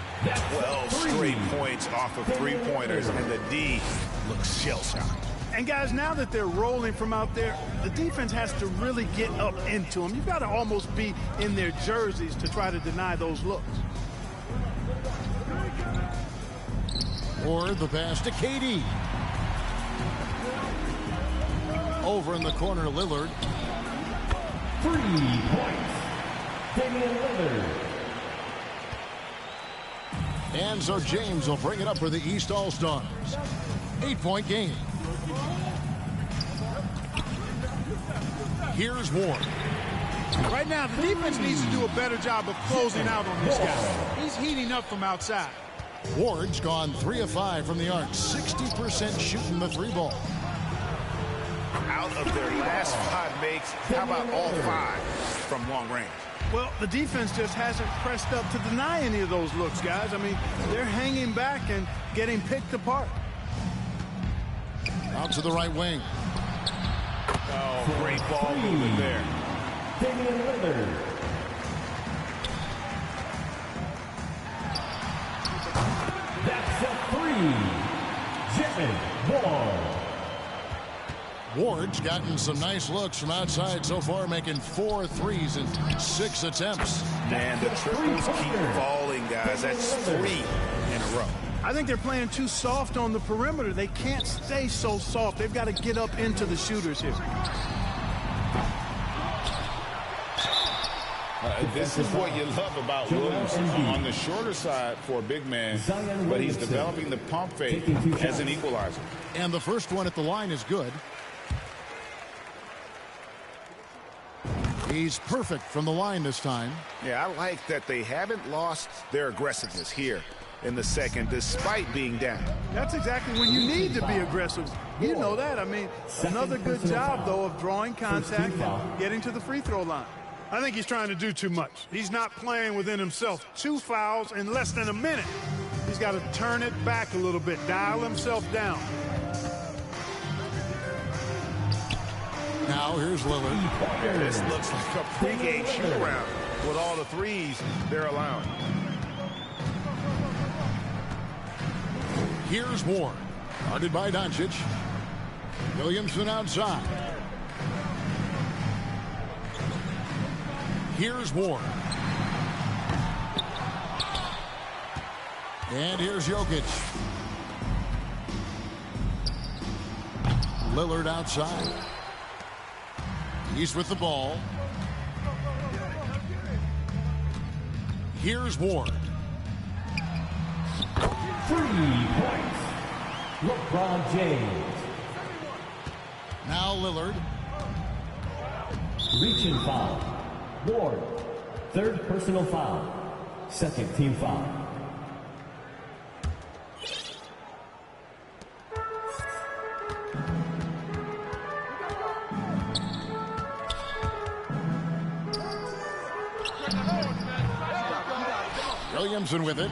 12 straight points off of 3-pointers, and the D looks shell-shocked. And, guys, now that they're rolling from out there, the defense has to really get up into them. You've got to almost be in their jerseys to try to deny those looks. Or the pass to KD. Over in the corner, Lillard. 3 points. Damian Lillard. And so James will bring it up for the East All-Stars. 8-point game. Here's Ward. Right now, the defense needs to do a better job of closing out on this guy. He's heating up from outside. Ward's gone 3 of 5 from the arc. 60% shooting the 3-ball. Out of their last 5 makes, how about all 5 from long range? Well, the defense just hasn't pressed up to deny any of those looks, guys. I mean, they're hanging back and getting picked apart. Out to the right wing. Oh, great ball movement there. Damian Lillard. That's a three. Jimmy Ward. Ward's gotten some nice looks from outside so far, making 4 threes in 6 attempts. Man, the triples keep falling, guys. That's 3 in a row. I think they're playing too soft on the perimeter. They can't stay so soft. They've got to get up into the shooters here. This is what you love about Williamson. On the shorter side for a big man, but he's developing the pump fake as an equalizer. And the first one at the line is good. He's perfect from the line this time. Yeah, I like that they haven't lost their aggressiveness here in the second, despite being down. That's exactly when you need to be aggressive. You know that. I mean, another good job, though, of drawing contact and getting to the free throw line. I think he's trying to do too much. He's not playing within himself. 2 fouls in less than a minute. He's got to turn it back a little bit, dial himself down. Now here's Lillard. Yeah, this looks like a pregame shoot-around with all the threes they're allowing. Here's Ward. Guarded by Doncic. Williamson outside. Here's Ward. And here's Jokic. Lillard outside. He's with the ball. Here's Ward. 3 points. LeBron James. Now Lillard. Reaching foul. Ward. 3rd personal foul. 2nd team foul. Williamson with it.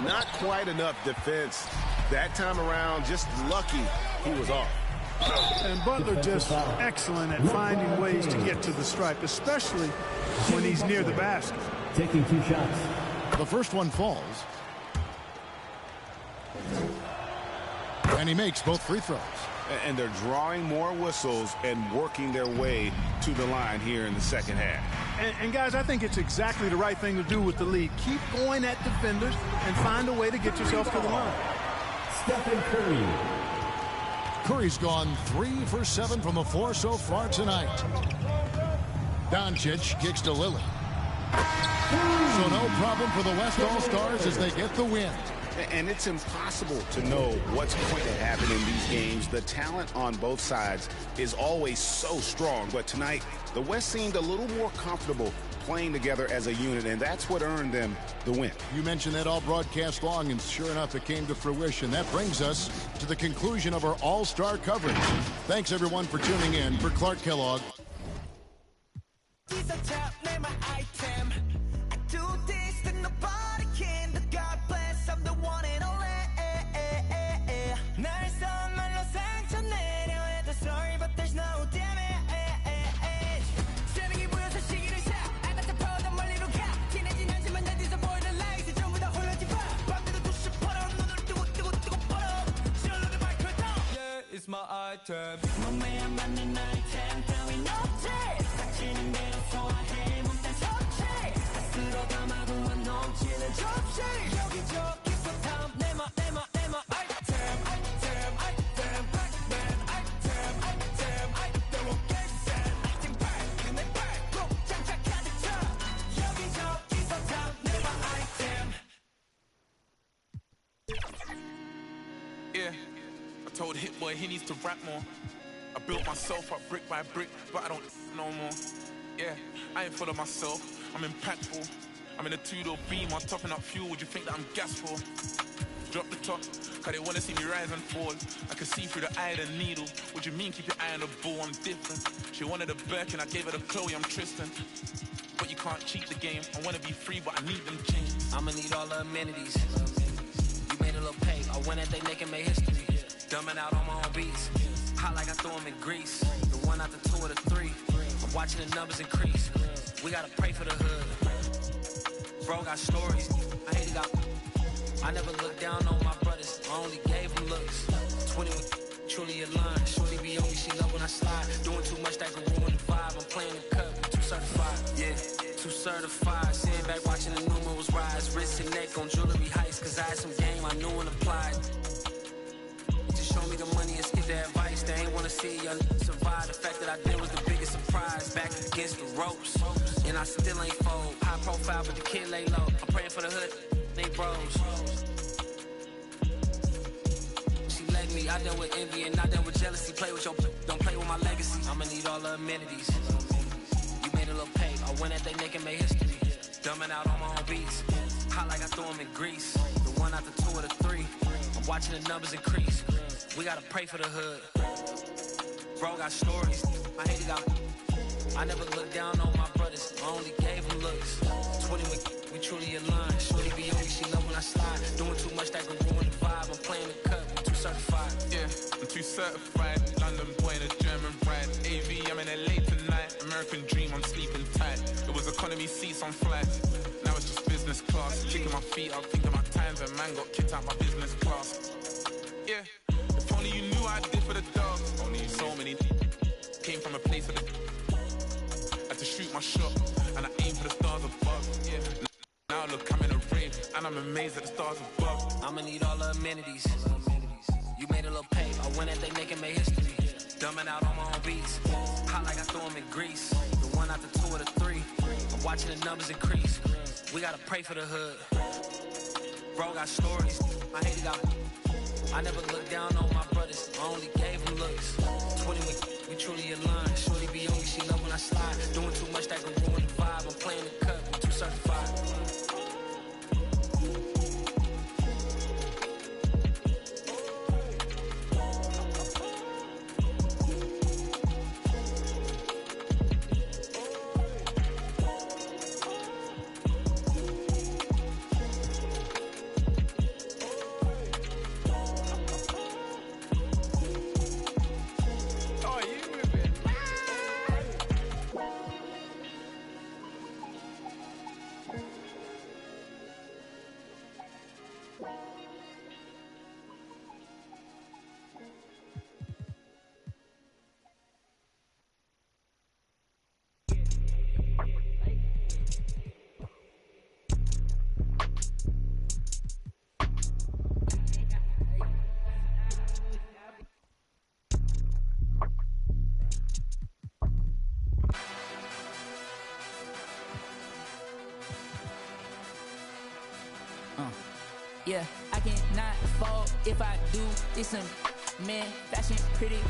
Not quite enough defense that time around. Just lucky he was off. And Butler just excellent at finding ways to get to the stripe, especially when he's near the basket. Taking 2 shots. The first one falls. And he makes both free throws. And they're drawing more whistles and working their way to the line here in the second half. And guys, I think it's exactly the right thing to do with the lead. Keep going at defenders and find a way to get yourself to the line. Stephen Curry. Curry's gone 3 for 7 from the floor so far tonight. Doncic kicks to Lillard. So no problem for the West All-Stars as they get the win. And it's impossible to know what's going to happen in these games. The talent on both sides is always so strong. But tonight, the West seemed a little more comfortable playing together as a unit, and that's what earned them the win. You mentioned that all broadcast long, and sure enough, it came to fruition. That brings us to the conclusion of our All-Star coverage. Thanks, everyone, for tuning in. For Clark Kellogg. It's my item. 몸매야 맞는 아이템 따윈 없지. 닥치는 대로 소화해 몸딴 소치. 쓸어 담아두면 넘치는 접시. 여기저기서 탐 내마 아이템. Blackman 아이템 get set. 아이템 발 내 발로 장착 가득 차. 여기저기서 탐 내마 아이템. Yeah. I told Hit Boy he needs to rap more. I built myself up brick by brick, but I don't no more. Yeah, I ain't full of myself, I'm impactful. I'm in a 2-door beam, I'm topping up fuel, would you think that I'm gas for? Drop the top, cause they wanna see me rise and fall. I can see through the eye of the needle. What you mean keep your eye on the ball, I'm different. She wanted a Birkin, I gave her the Chloe, I'm Tristan. But you can't cheat the game, I wanna be free, but I need them chains. I'ma need all the amenities. You made a little pay. I went at they neck and made history. Dumbing out on my own beats. Hot like I threw them in Greece. The 1 out the 2 or the 3. I'm watching the numbers increase. We gotta pray for the hood. Bro got stories. I hate it got. I never looked down on my brothers. I only gave them looks. 20 was truly aligned. Shorty be on me, she love when I slide. Doing too much that could ruin the vibe. I'm playing the cut, we too certified. Yeah, too certified. Sitting back watching the numerals rise. Wrist and neck on jewelry heights. Cause I had some game I knew and applied. Just show me the money and skip the advice. They ain't wanna see young survive. The fact that I did was the biggest surprise. Back against the ropes. And I still ain't fold. High profile, but the kid lay low. I'm praying for the hood. They bros. She let me, I dealt with envy and I dealt with jealousy. Play with your, don't play with my legacy. I'ma need all the amenities. You made a little pay, I went at they neck and made history. Dumbing out on my own beats. Hot like I threw them in Greece. The 1 out the 2 or the 3. I'm watching the numbers increase. We gotta pray for the hood. Bro got stories, I hate it got. I never looked down on my brothers, I only gave them looks. 20 we truly aligned. Shorty be on me, she love when I slide. Doing too much that could ruin the vibe. I'm playing the cut, I'm too certified. Yeah, I'm too certified. London boy in a German ride. AV, I'm in LA tonight. American dream, I'm sleeping tight. It was economy seats on flights. Now it's just business class. Kicking my feet up, thinking my times when man got kicked out my business class. Yeah, if only you knew what I did for the dogs. Only so many came from a place of the. Had to shoot my shot, and I aim for the stars above. Yeah. Now look, I'm in a rave, and I'm amazed at the stars above. I'ma need all the amenities. You made a little pay, I went at they neck and made history. Dumbing out on my own beats. Hot like I threw them in Greece. The 1 out the 2 or the 3. I'm watching the numbers increase. We gotta pray for the hood. Bro got stories, I hate it got. I never looked down on my brothers, I only gave them looks. 20 we truly aligned. Shorty be on me, she love when I slide. Doing too much that could ruin the vibe. I'm playing the cut, I'm too certified. Yeah, I cannot fall if I do. It's some man, fashion pretty.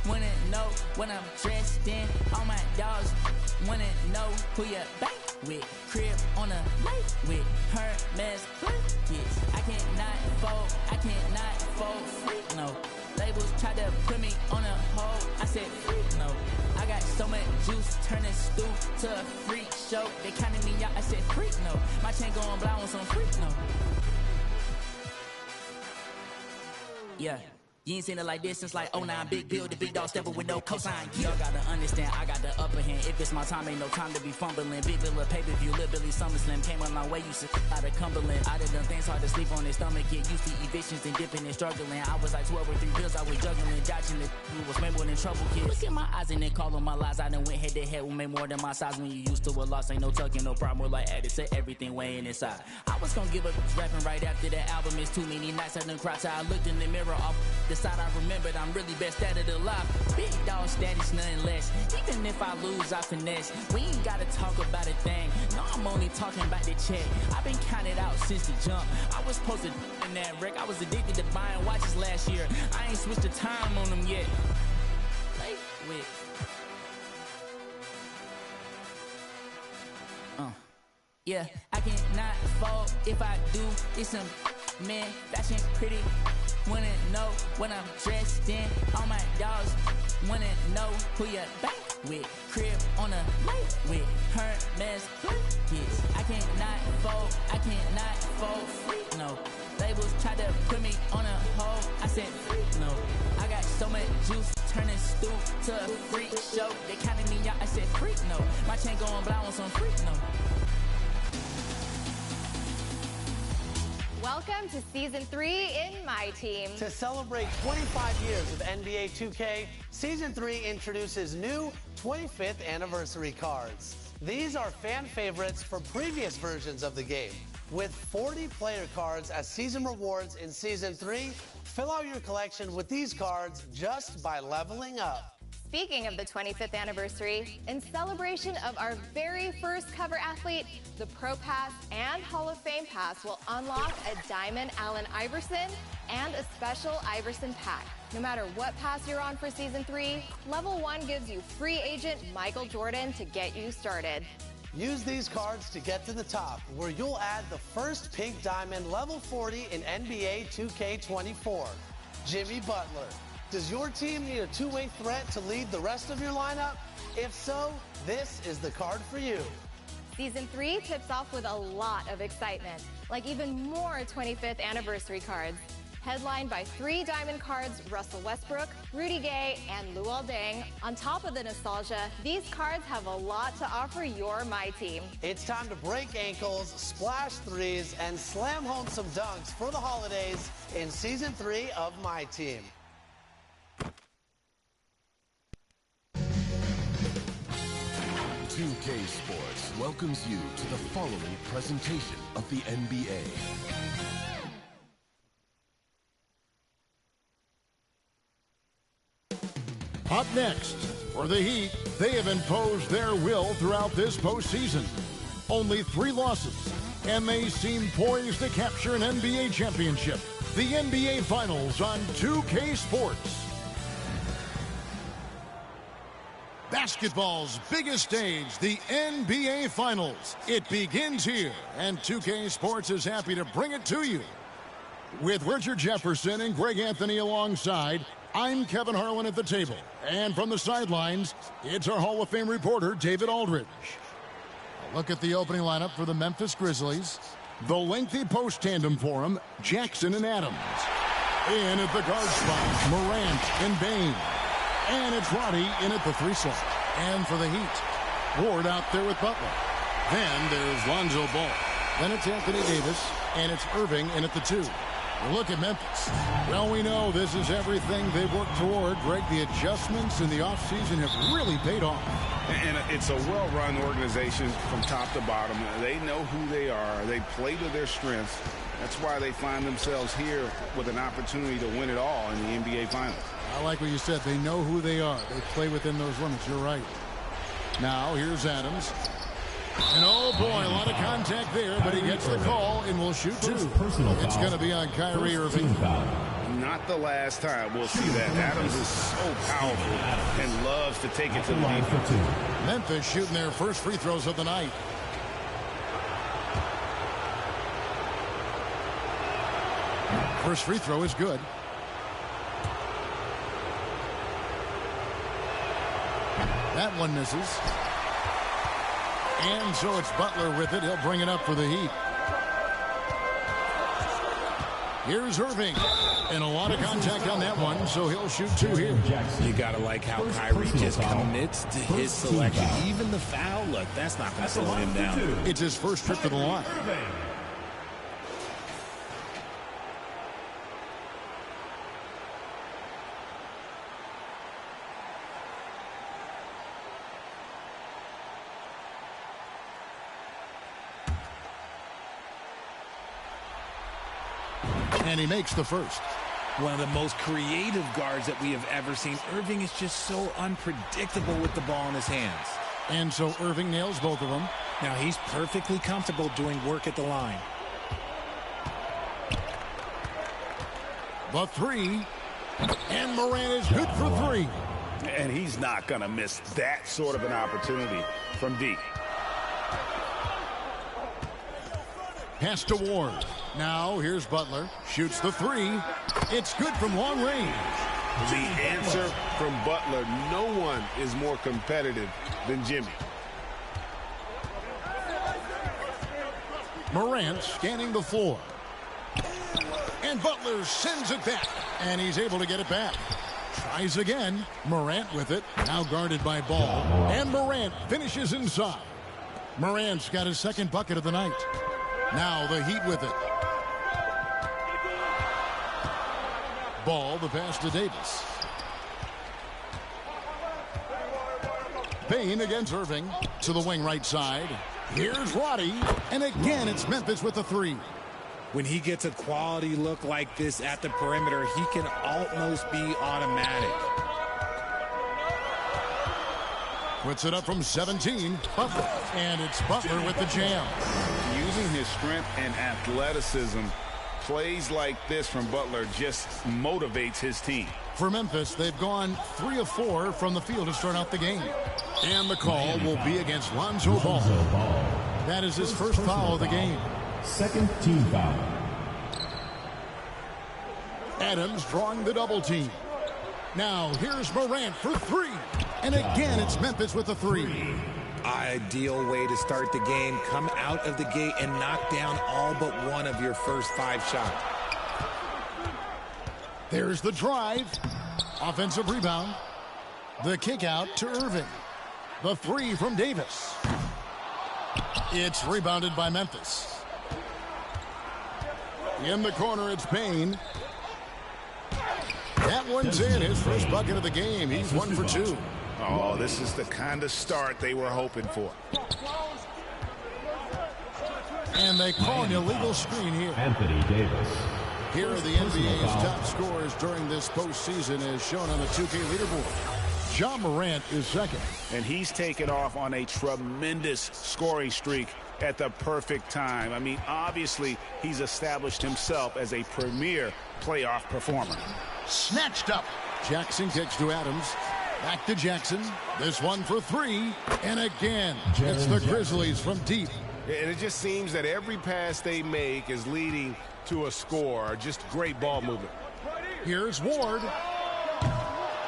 Wanna know what I'm dressed in. All my dogs wanna know who you bank with. Crib on a lake with Hermes blankets. I cannot fall free, no. Labels try to put me on a hold. I said free, no. I got so much juice, turning stew to a freak show. They counted me out, I said freak, no. My chain going blind on some freak, no. Yeah. You ain't seen it like this since like 09. Big bill, the big dog stepping with no cosign. Y'all gotta understand, I got the upper hand. If it's my time, ain't no time to be fumbling. Big bill of pay-per-view, Lil Billy SummerSlam. Came a long way, you sit out of Cumberland. I done done things hard to sleep on his stomach. Get used to evictions and dipping and struggling. I was like 12 or 3 bills, I was juggling. Dodging the was way more than trouble kids. Look at my eyes and then call on my lies. I done went head to head with me more than my size. When you used to a loss, ain't no tucking, no problem. We're like added to everything weighing inside. I was gonna give up rapping right after that album. It's too many nights I done cried till I looked in the mirror off the side I remember. I'm really best at it alive. Big dog status, nothing less. Even if I lose, I finesse. We ain't gotta talk about a thing. No, I'm only talking about the check. I've been counted out since the jump. I was supposed to in that wreck. I was addicted to buying watches last year. I ain't switched the time on them yet. Play with. Yeah, I cannot fall if I do. It's some man, fashion pretty. Wanna know what I'm dressed in. All my dogs wanna know who you bank with crib on a light with Hermes blankets. I cannot fold free, no. Labels tried to put me on a hold, I said free, no. I got so much juice, turning stoop to a freak show. They counted me out, I said freak, no. My chain going blind on some freak, no. Welcome to Season 3 in My Team. To celebrate 25 years of NBA 2K, Season 3 introduces new 25th anniversary cards. These are fan favorites for previous versions of the game. With 40 player cards as season rewards in Season 3, fill out your collection with these cards just by leveling up. Speaking of the 25th anniversary, in celebration of our very first cover athlete, the Pro Pass and Hall of Fame Pass will unlock a Diamond Allen Iverson and a special Iverson pack. No matter what pass you're on for Season 3, Level 1 gives you free agent Michael Jordan to get you started. Use these cards to get to the top, where you'll add the first pink diamond level 40 in NBA 2K24, Jimmy Butler. Does your team need a two-way threat to lead the rest of your lineup? If so, this is the card for you. Season 3 tips off with a lot of excitement, like even more 25th anniversary cards. Headlined by 3 diamond cards, Russell Westbrook, Rudy Gay, and Luol Deng. On top of the nostalgia, these cards have a lot to offer your My Team. It's time to break ankles, splash threes, and slam home some dunks for the holidays in Season 3 of My Team. UK Sports welcomes you to the following presentation of the NBA. Up next, for the Heat, they have imposed their will throughout this postseason. Only 3 losses, and they seem poised to capture an NBA championship. The NBA Finals on 2K Sports. Basketball's biggest stage, the NBA Finals. It begins here, and 2K Sports is happy to bring it to you. With Richard Jefferson and Greg Anthony alongside, I'm Kevin Harlan at the table. And from the sidelines, it's our Hall of Fame reporter, David Aldridge. A look at the opening lineup for the Memphis Grizzlies. The lengthy post tandem for them, Jackson and Adams. In at the guard spot, Morant and Bain. And it's Roddy in at the 3 slot. And for the Heat, Ward out there with Butler. Then there's Lonzo Ball. Then it's Anthony Davis, and it's Irving in at the 2. Look at Memphis. Well, we know this is everything they've worked toward. Greg, the adjustments in the offseason have really paid off. And it's a well-run organization from top to bottom. They know who they are. They play to their strengths. That's why they find themselves here with an opportunity to win it all in the NBA Finals. I like what you said. They know who they are. They play within those limits. You're right. Now, here's Adams. And oh boy, a lot of contact there, but he gets the call and will shoot 2. It's going to be on Kyrie Irving. Not the last time we'll see that. Adams is so powerful and loves to take it to the defense. Memphis shooting their first free throws of the night. First free throw is good. That one misses. And so it's Butler with it. He'll bring it up for the Heat. Here's Irving. And a lot of contact on that one, so he'll shoot 2 here. You got to like how Kyrie just commits to his selection. Even the foul, look, that's not going to slow him down. It's his first trip to the line. And he makes the first. One of the most creative guards that we have ever seen. Irving is just so unpredictable with the ball in his hands. And so Irving nails both of them. Now he's perfectly comfortable doing work at the line. The 3. And Morant is good for 3. And he's not going to miss that sort of an opportunity from deep. Pass to Ward. Now here's Butler. Shoots the 3. It's good from long range. The answer from Butler, no one is more competitive than Jimmy. Morant scanning the floor. And Butler sends it back. And he's able to get it back. Tries again. Morant with it. Now guarded by Ball. And Morant finishes inside. Morant's got his second bucket of the night. Now the Heat with it. Ball, the pass to Davis. Payne against Irving. To the wing right side. Here's Roddy. And again, it's Memphis with the three. When he gets a quality look like this at the perimeter, he can almost be automatic. Puts it up from 17. Butler. And it's Butler with the jam. Using his strength and athleticism, plays like this from Butler just motivates his team. For Memphis, they've gone 3 of 4 from the field to start out the game. And the call will be against Lonzo Ball. That is his first foul of the game. Second team foul. Adams drawing the double team. Now here's Morant for 3. And again, it's Memphis with the 3. Ideal way to start the game. Come out of the gate and knock down all but one of your first 5 shots. There's the drive. Offensive rebound. The kick out to Irving. The 3 from Davis. It's rebounded by Memphis. In the corner, it's Payne. That one's in. His first bucket of the game. He's 1 for 2. Oh, this is the kind of start they were hoping for. And they call an illegal screen here. Anthony Davis. Here are the NBA's top scorers during this postseason as shown on the 2K leaderboard. Ja Morant is second. And he's taken off on a tremendous scoring streak at the perfect time. I mean, obviously, he's established himself as a premier playoff performer. Snatched up. Jackson kicks to Adams. Back to Jackson. This one for 3. And again, it's the Grizzlies from deep. And it just seems that every pass they make is leading to a score. Just great ball movement. Here's Ward.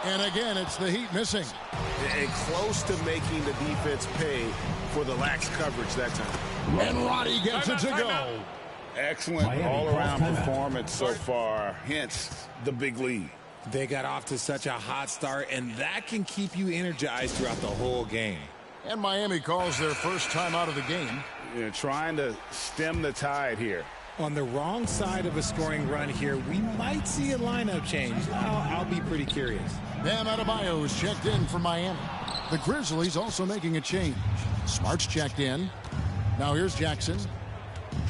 And again, it's the Heat missing. And close to making the defense pay for the lax coverage that time. And Roddy gets it to go. Excellent all-around performance so far, hence the big lead. They got off to such a hot start, and that can keep you energized throughout the whole game. And Miami calls their first time out of the game. You're trying to stem the tide here. On the wrong side of a scoring run here, we might see a lineup change. I'll be pretty curious. Bam Adebayo is checked in for Miami. The Grizzlies also making a change. Smart's checked in. Now here's Jackson.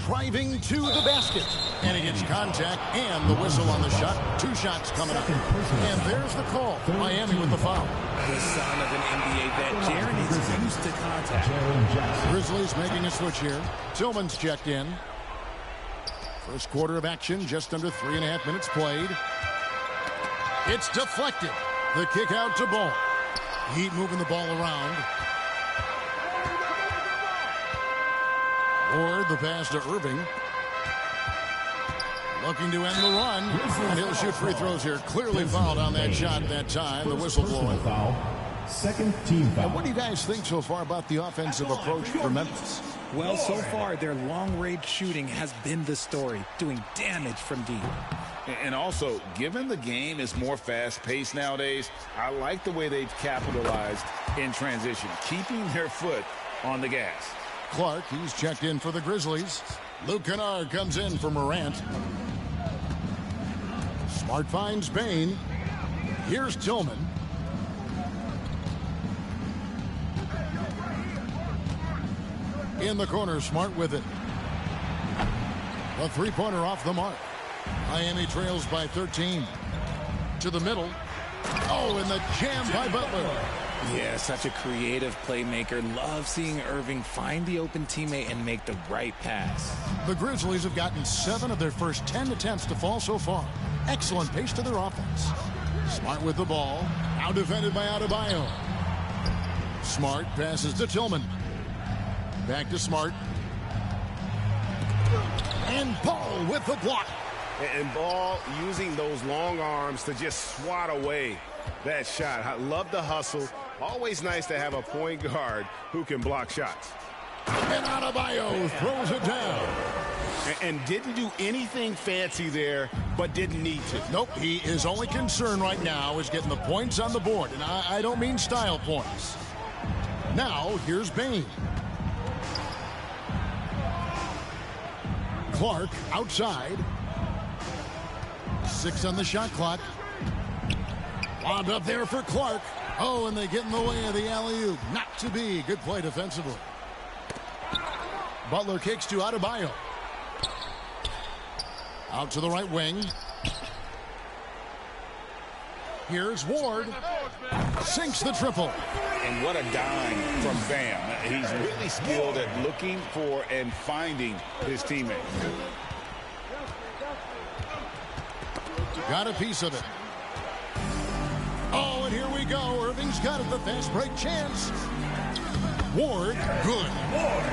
Driving to the basket. And he gets contact and the whistle on the shot. 2 shots coming up. And there's the call. Miami with the foul. The son of an NBA vet, Jaren is used to contact. Grizzlies making a switch here. Tillman's checked in. First quarter of action, just under 3.5 minutes played. It's deflected. The kick out to Ball. Heat moving the ball around. Ward, the pass to Irving. Looking to end the run. And he'll shoot free throws here. Clearly fouled on that shot that time. The whistle blowing. Second team foul. And what do you guys think so far about the offensive approach for Memphis? Well, so far, their long-range shooting has been the story, doing damage from deep. And also, given the game is more fast-paced nowadays, I like the way they've capitalized in transition, keeping their foot on the gas. Clark, he's checked in for the Grizzlies. Luke Kennard comes in for Morant. Smart finds Payne. Here's Tillman. In the corner, Smart with it. A 3-pointer off the mark. Miami trails by 13. To the middle. Oh, and the jam by Butler. Yeah, such a creative playmaker. Love seeing Irving find the open teammate and make the right pass. The Grizzlies have gotten 7 of their first 10 attempts to fall so far. Excellent pace to their offense. Smart with the ball. Now defended by Adebayo. Smart passes to Tillman. Back to Smart. And Ball with the block. And Ball using those long arms to just swat away that shot. I love the hustle. Always nice to have a point guard who can block shots. And Adebayo throws it down. And didn't do anything fancy there, but didn't need to. Nope, his only concern right now is getting the points on the board. And I don't mean style points. Now, here's Bain. Clark outside. 6 on the shot clock. Wound up there for Clark. Oh, and they get in the way of the alley-oop. Not to be. Good play defensively. Butler kicks to Adebayo. Out to the right wing. Here's Ward. Sinks the triple. And what a dime from Bam. He's really skilled at looking for and finding his teammate. Got a piece of it. Oh, and here we go. Irving's got it. The fast break chance. Ward, good.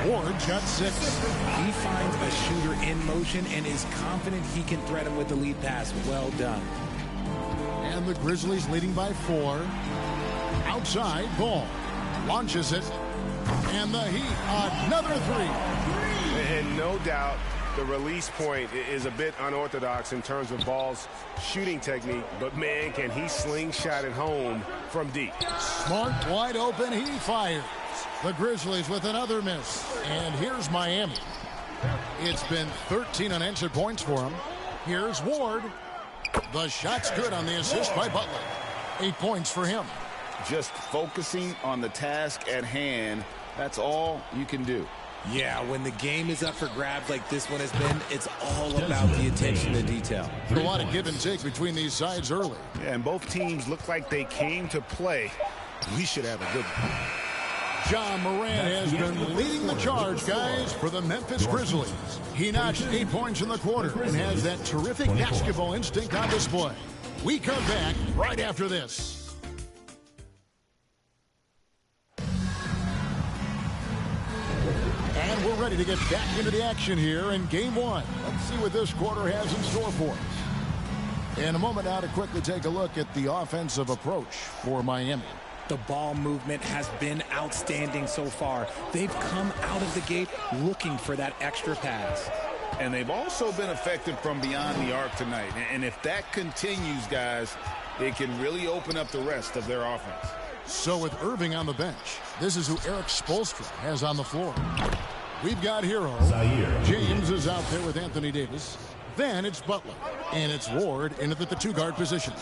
Ward's got 6. He finds a shooter in motion and is confident he can threat him with the lead pass. Well done. And the Grizzlies leading by 4. Outside, Ball launches it. And the Heat, another 3. And no doubt, the release point is a bit unorthodox in terms of Ball's shooting technique, but man, can he slingshot it home from deep. Smart, wide open, he fires. The Grizzlies with another miss. And here's Miami. It's been 13 unanswered points for him. Here's Ward. The shot's good on the assist by Butler. 8 points for him. Just focusing on the task at hand, that's all you can do. Yeah, when the game is up for grabs like this one has been, it's all about the attention to detail. A lot of give and take between these sides early. Yeah, and both teams look like they came to play. We should have a good one. John Morant has been leading the charge, guys, for the Memphis Grizzlies. He notched 8 points in the quarter and has that terrific basketball instinct on display. We come back right after this. And we're ready to get back into the action here in Game 1. Let's see what this quarter has in store for us. In a moment now to quickly take a look at the offensive approach for Miami. The ball movement has been outstanding so far. They've come out of the gate looking for that extra pass. And they've also been effective from beyond the arc tonight. And if that continues, guys, it can really open up the rest of their offense. So with Irving on the bench, this is who Eric Spoelstra has on the floor. We've got Hero. James is out there with Anthony Davis. Then it's Butler. And it's Ward in at the 2-guard position.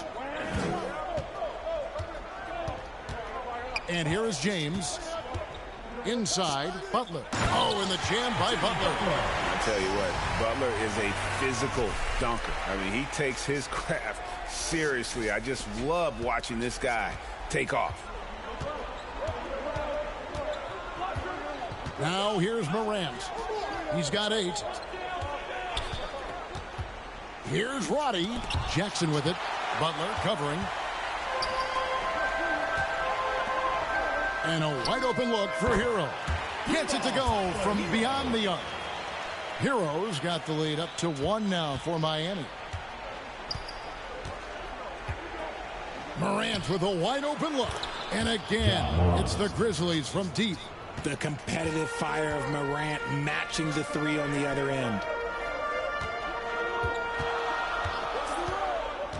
And here is James. Inside, Butler. Oh, and the jam by Butler. I tell you what, Butler is a physical dunker. I mean, he takes his craft seriously. I just love watching this guy take off. Now here's Morant. He's got 8. Here's Roddy. Jackson with it. Butler covering. And a wide open look for Hero. Gets it to go from beyond the arc. Hero's got the lead up to 1 now for Miami. Morant with a wide open look. And again, it's the Grizzlies from deep. The competitive fire of Morant matching the 3 on the other end.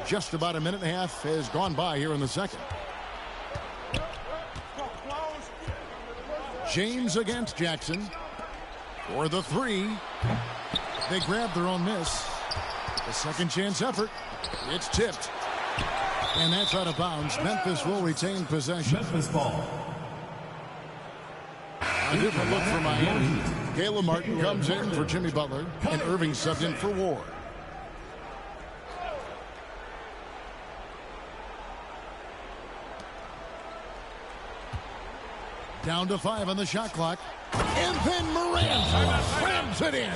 Just about a minute and a half has gone by here in the second. James against Jackson for the 3. They grab their own miss. The second chance effort. It's tipped. And that's out of bounds. Memphis will retain possession. Memphis ball. A different look for Miami. Caleb Martin comes in for Jimmy Butler. And Irving subbed in for Ward. Down to 5 on the shot clock. And then Morant slams it in.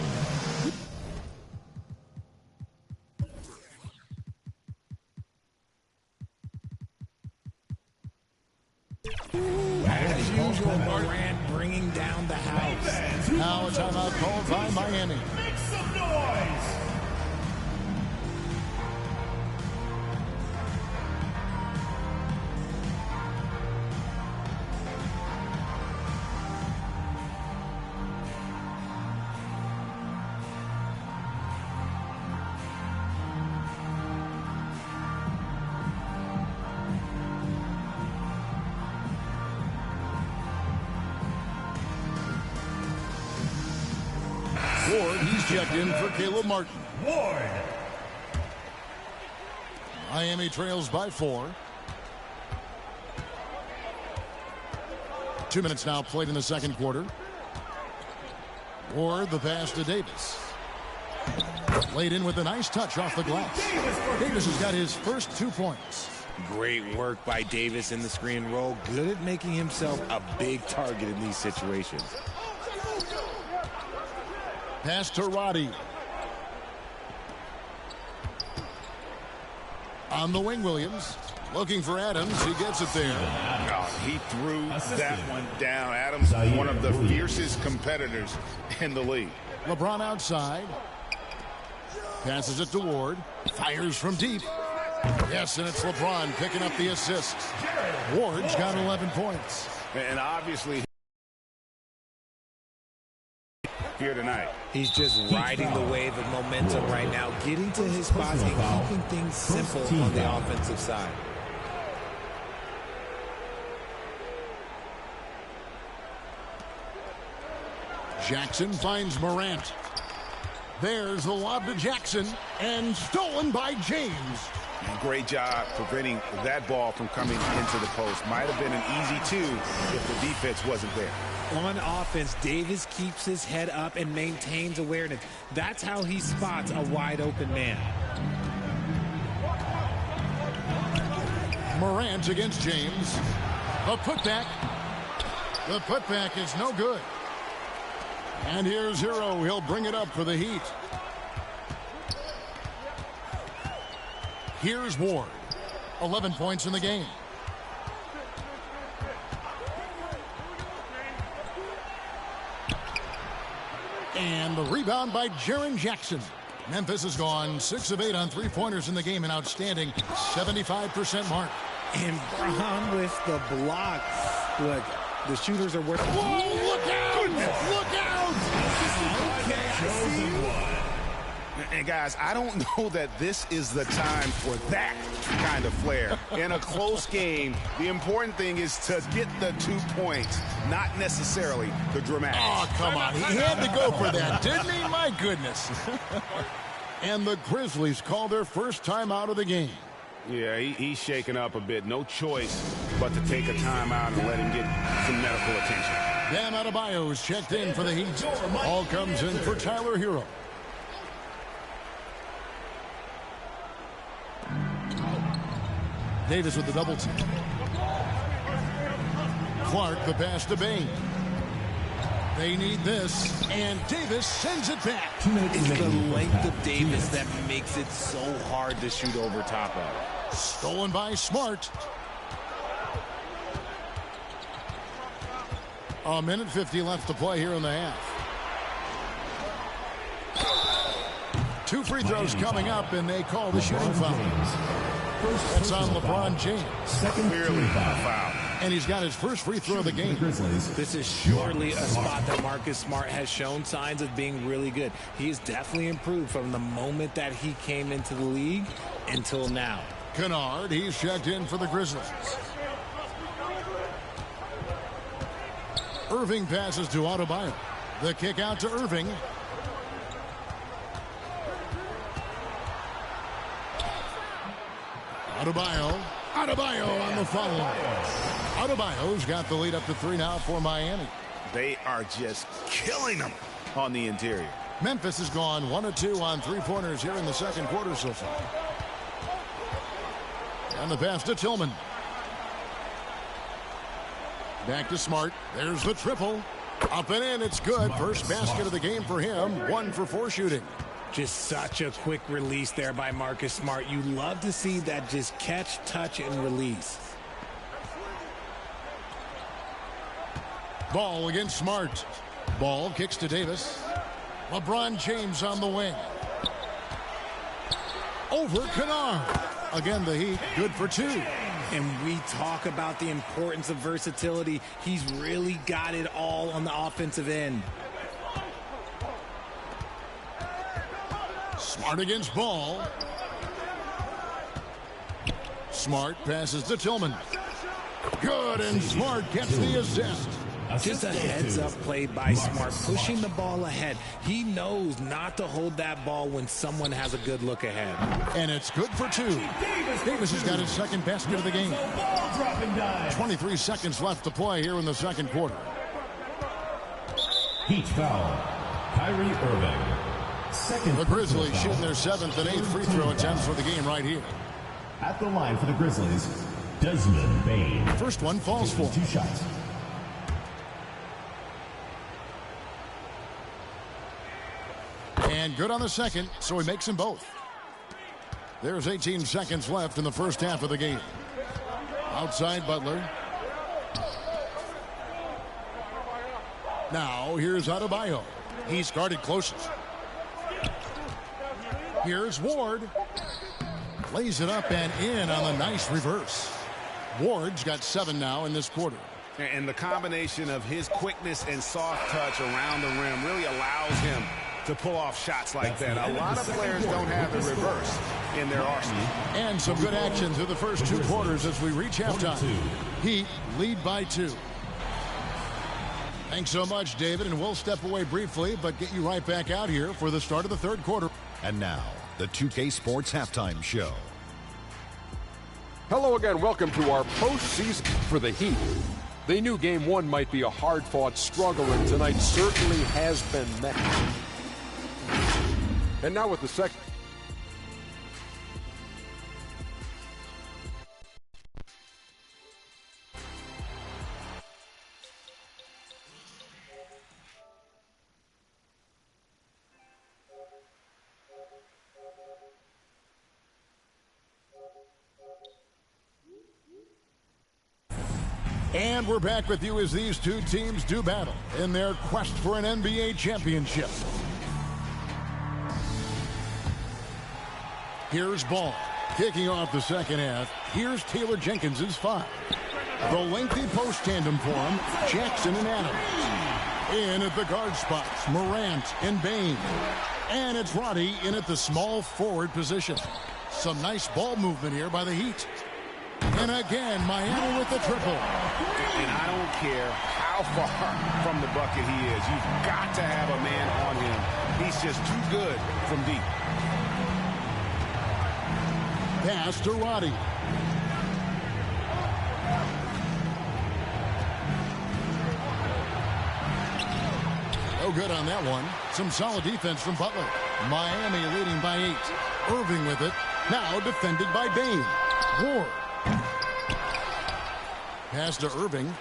As usual, Morant bringing down the house. Now a timeout called by Miami. Make some noise. Ward, he's checked in for Caleb Martin. Ward. Miami trails by 4. 2 minutes now played in the second quarter. Ward, the pass to Davis. Laid in with a nice touch off the glass. Davis has got his first 2 points. Great work by Davis in the screen roll. Good at making himself a big target in these situations. Pass to Roddy. On the wing, Williams. Looking for Adams. He gets it there. Oh, he threw that one down. Adams, one of the fiercest competitors in the league. LeBron outside. Passes it to Ward. Fires from deep. Yes, and it's LeBron picking up the assist. Ward's got 11 points. And obviously here tonight. He's just riding the wave of momentum right now, getting to his spots and keeping things simple on the offensive side. Jackson finds Morant. There's the lob to Jackson, and stolen by James. Great job preventing that ball from coming into the post. Might have been an easy 2 if the defense wasn't there. On offense, Davis keeps his head up and maintains awareness. That's how he spots a wide open man. Morant against James. The putback. The putback is no good. And here's Hero. He'll bring it up for the Heat. Here's Ward. 11 points in the game. And the rebound by Jaren Jackson. Memphis has gone 6 of 8 on three-pointers in the game, an outstanding 75% mark. And Braun with the block. Look, the shooters are working. Whoa, look out! Look out! Okay, I see. And guys, I don't know that this is the time for that kind of flair. In a close game, the important thing is to get the 2 points, not necessarily the dramatic. Oh, come on. He had to go for that, didn't he? My goodness. And the Grizzlies call their first time out of the game. Yeah, he's shaken up a bit. No choice but to take a timeout and let him get some medical attention. Bam Adebayo is checked in for the Heat. All comes in for Tyler Hero. Davis with the double team. Clark the pass to Bain. They need this, and Davis sends it back. It's the length of Davis that makes it so hard to shoot over top of. Stolen by Smart. A minute 50 left to play here in the half. 2 free throws coming up, and they call the shooting foul. That's on LeBron James. Clearly a foul. And he's got his first free throw of the game. This is surely a spot that Marcus Smart has shown signs of being really good. He's definitely improved from the moment that he came into the league until now. Kennard, he's checked in for the Grizzlies. Irving passes to Adebayo. The kick out to Irving. Adebayo on the foul line. Adebayo's got the lead up to 3 now for Miami. They are just killing them on the interior. Memphis has gone 1 of 2 on three-pointers here in the second quarter so far. And the pass to Tillman. Back to Smart. There's the triple. Up and in. It's good. First basket of the game for him. 1 for 4 shooting. Just such a quick release there by Marcus Smart. You love to see that just catch, touch, and release. Ball against Smart. Ball kicks to Davis. LeBron James on the wing. Over Kennard. Again, the Heat good for 2. And we talk about the importance of versatility. He's really got it all on the offensive end. Smart against Ball. Smart passes to Tillman. Good, and Smart gets the assist. Just a heads-up play by Smart, pushing the ball ahead. He knows not to hold that ball when someone has a good look ahead. And it's good for 2. Davis has got his second basket of the game. 23 seconds left to play here in the second quarter. Heat foul. Kyrie Irving. The Grizzlies shooting their 7th and 8th free throw attempts for the game right here. At the line for the Grizzlies, Desmond Bane. First one falls for 2 shots. And good on the second, so he makes them both. There's 18 seconds left in the first half of the game. Outside Butler. Now here's Adebayo. He's guarded closest. Here's Ward. Lays it up and in on a nice reverse. Ward's got 7 now in this quarter. And the combination of his quickness and soft touch around the rim really allows him to pull off shots like that. A lot of players don't have the reverse in their arsenal. And some good action through the first 2 quarters as we reach halftime. Heat lead by 2. Thanks so much, David, and we'll step away briefly, but get you right back out here for the start of the third quarter. And now, the 2K Sports Halftime Show. Hello again. Welcome to our postseason for the Heat. They knew Game 1 might be a hard-fought struggle, and tonight certainly has been met. And now with the second. And we're back with you as these 2 teams do battle in their quest for an NBA championship. Here's Ball. Kicking off the second half. Here's Taylor Jenkins's 5. The lengthy post tandem for him, Jackson and Adams. In at the guard spots, Morant and Bane. And it's Roddy in at the small forward position. Some nice ball movement here by the Heat. And again, Miami with the triple. And I don't care how far from the bucket he is. You've got to have a man on him. He's just too good from deep. Pass to Roddy. No good on that one. Some solid defense from Butler. Miami leading by 8. Irving with it. Now defended by Bane. Ward. Pass to Irving.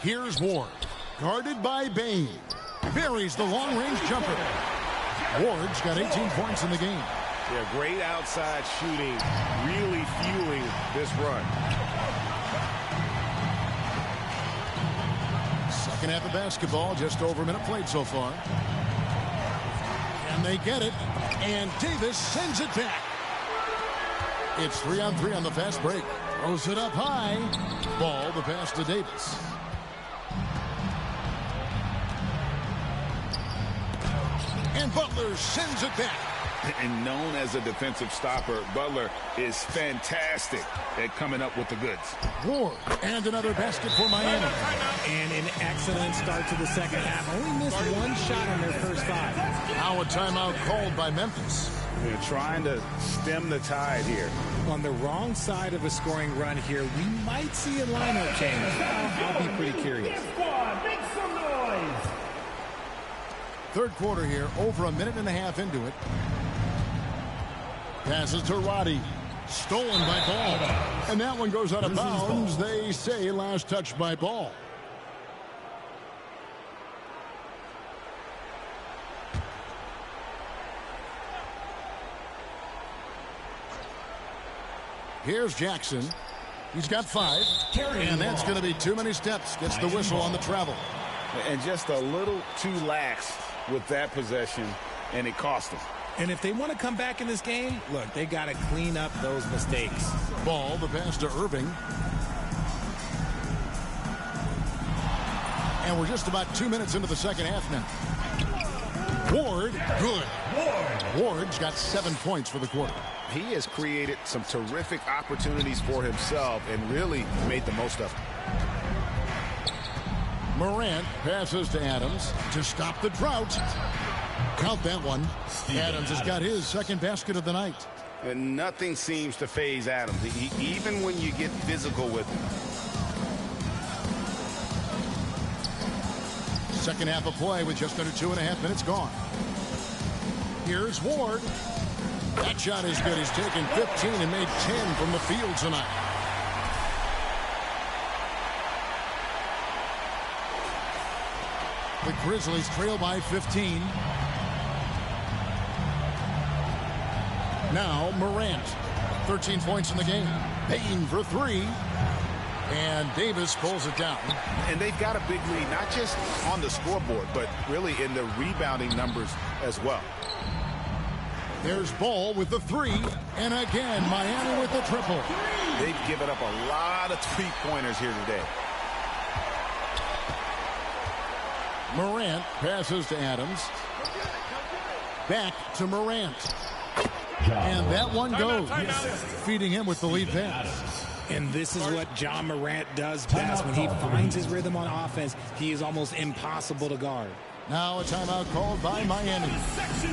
Here's Ward. Guarded by Bane. Buries the long-range jumper. Ward's got 18 points in the game. Yeah, great outside shooting, really fueling this run. Second half of basketball, just over a minute played so far. And they get it, and Davis sends it back. It's 3-on-3 on the fast break. Throws it up high. Ball, the pass to Davis. And Butler sends it back. And known as a defensive stopper, Butler is fantastic at coming up with the goods. Ward, and another basket for Miami. And an excellent start to the second half. Only missed 1 shot in their first 5. Now a timeout called by Memphis. They're trying to stem the tide here. On the wrong side of a scoring run here, we might see a lineup change. I'll be pretty curious. Make some noise. Third quarter here, over a minute and a half into it. Passes to Roddy. Stolen by Ball. And that one goes out of bounds. They say last touch by Ball. Here's Jackson. He's got 5. And that's going to be too many steps. Gets the whistle on the travel. And just a little too lax with that possession, and it cost them. And if they want to come back in this game, look, they got to clean up those mistakes. Ball, the pass to Irving. And we're just about 2 minutes into the second half now. Ward, good. Ward's got 7 points for the quarter. He has created some terrific opportunities for himself and really made the most of them. Morant passes to Adams to stop the drought. Count that one. Adams has got his second basket of the night. And nothing seems to faze Adams, even when you get physical with him. Second half of play with just under 2.5 minutes gone. Here's Ward. That shot is good. He's taken 15 and made 10 from the field tonight. The Grizzlies trail by 15. Now Morant, 13 points in the game. Payne for 3. And Davis pulls it down. And they've got a big lead, not just on the scoreboard, but really in the rebounding numbers as well. There's Ball with the 3. And again, Miami with the triple. They've given up a lot of three-pointers here today. Morant passes to Adams. Back to Morant. And that one goes, feeding him with the lead pass. And this is what John Morant does best. When he finds his rhythm on offense, he is almost impossible to guard. Now a timeout called by Miami.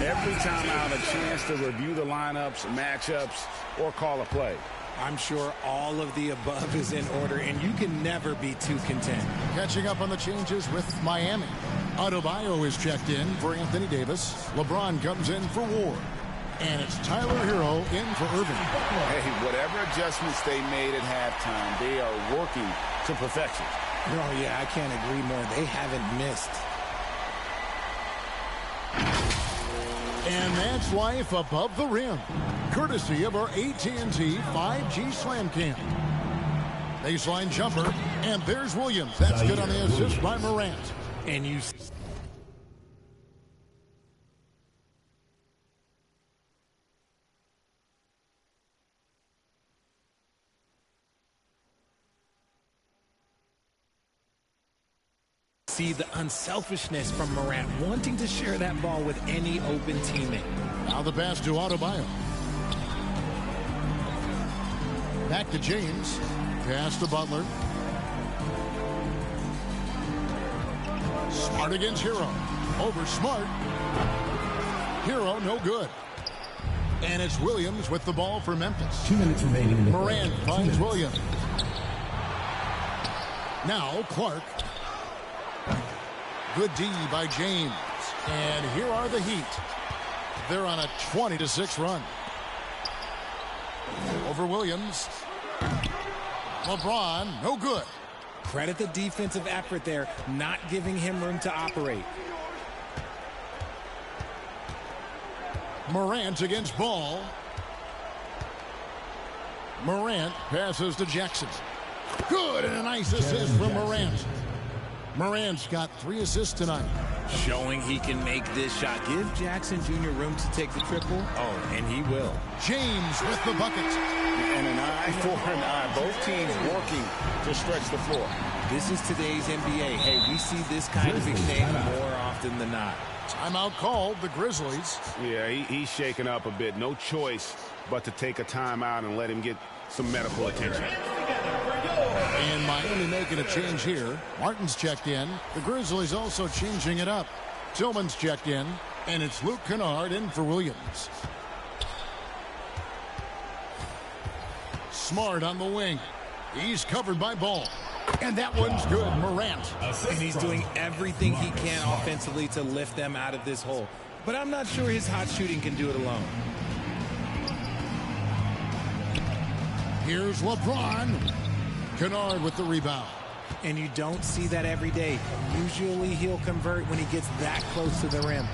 Every timeout, a chance to review the lineups, matchups, or call a play. I'm sure all of the above is in order, and you can never be too content. Catching up on the changes with Miami. Adebayo is checked in for Anthony Davis. LeBron comes in for Ward. And it's Tyler Hero in for Irving. Hey, whatever adjustments they made at halftime, they are working to perfection. Oh, yeah, I can't agree more. They haven't missed. And that's life above the rim, courtesy of our AT&T 5G Slam Cam. Baseline jumper, and there's Williams. That's good on the assist by Morant. And you see the unselfishness from Morant, wanting to share that ball with any open teammate. Now the pass to Adebayo. Back to James. Pass to Butler. Smart against Hero. Over Smart. Hero no good. And it's Williams with the ball for Memphis. 2 minutes remaining in the Morant finds Williams. Now Clark. Good D by James. And here are the Heat. They're on a 20-6 run. Over Williams. LeBron, no good. Credit the defensive effort there, not giving him room to operate. Morant against Ball. Morant passes to Jackson. Good, and a nice assist from Morant. Morant's got 3 assists tonight. Showing he can make this shot. Give Jackson Jr. room to take the triple. Oh, and he will. James with the bucket. And an eye for an eye. Both teams working to stretch the floor. This is today's NBA. Hey, we see this kind of exchange more often than not. Timeout called, the Grizzlies. Yeah, he's shaken up a bit. No choice but to take a timeout and let him get some medical attention. And Miami making a change here. Martin's checked in. The Grizzlies also changing it up. Tillman's checked in. And it's Luke Kennard in for Williams. Smart on the wing. He's covered by Ball. And that one's good. Morant. And he's doing everything he can offensively to lift them out of this hole. But I'm not sure his hot shooting can do it alone. Here's LeBron. Kennard with the rebound. And you don't see that every day. Usually he'll convert when he gets that close to the rim.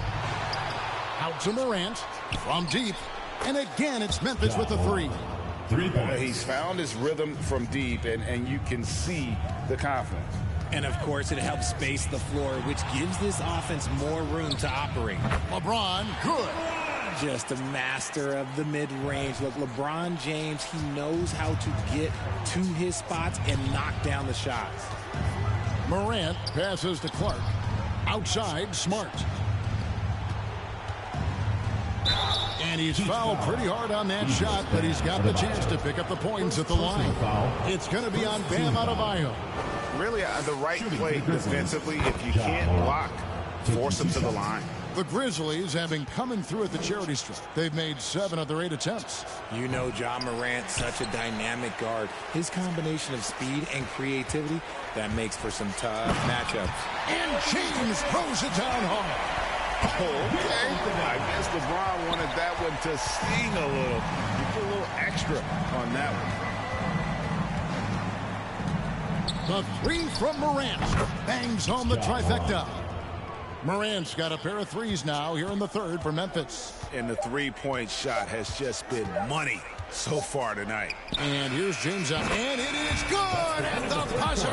Out to Morant from deep. And again, it's Memphis with the 3. He's found his rhythm from deep, and you can see the confidence. And, of course, it helps space the floor, which gives this offense more room to operate. LeBron, good. Just a master of the mid-range. Look, LeBron James, he knows how to get to his spots and knock down the shots. Morant passes to Clark. Outside, Smart. And he's fouled pretty hard on that shot, but he's got the chance to pick up the points at the line. It's going to be on Bam Adebayo. Really really the right play defensively. If you can't block, force them to the line. The Grizzlies have been coming through at the charity stripe. They've made 7 of their 8 attempts. You know Ja Morant, such a dynamic guard. His combination of speed and creativity, that makes for some tough matchups. And James throws it down hard. Okay. I guess LeBron wanted that one to sting a little. You put a little extra on that The one. 3 from Morant bangs home the trifecta. Morant's got a pair of threes now here in the third for Memphis. And the three-point shot has just been money so far tonight. And here's James up, and it is good at the buzzer.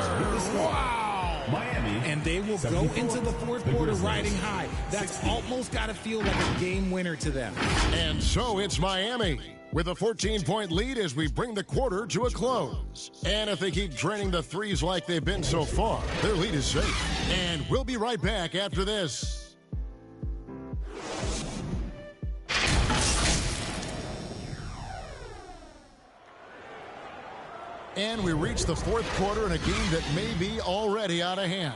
Wow! Miami. And they will go into the fourth quarter riding high. That's almost got to feel like a game winner to them. And so it's Miami with a 14-point lead as we bring the quarter to a close. And if they keep draining the threes like they've been so far, their lead is safe. And we'll be right back after this. And we reach the fourth quarter in a game that may be already out of hand.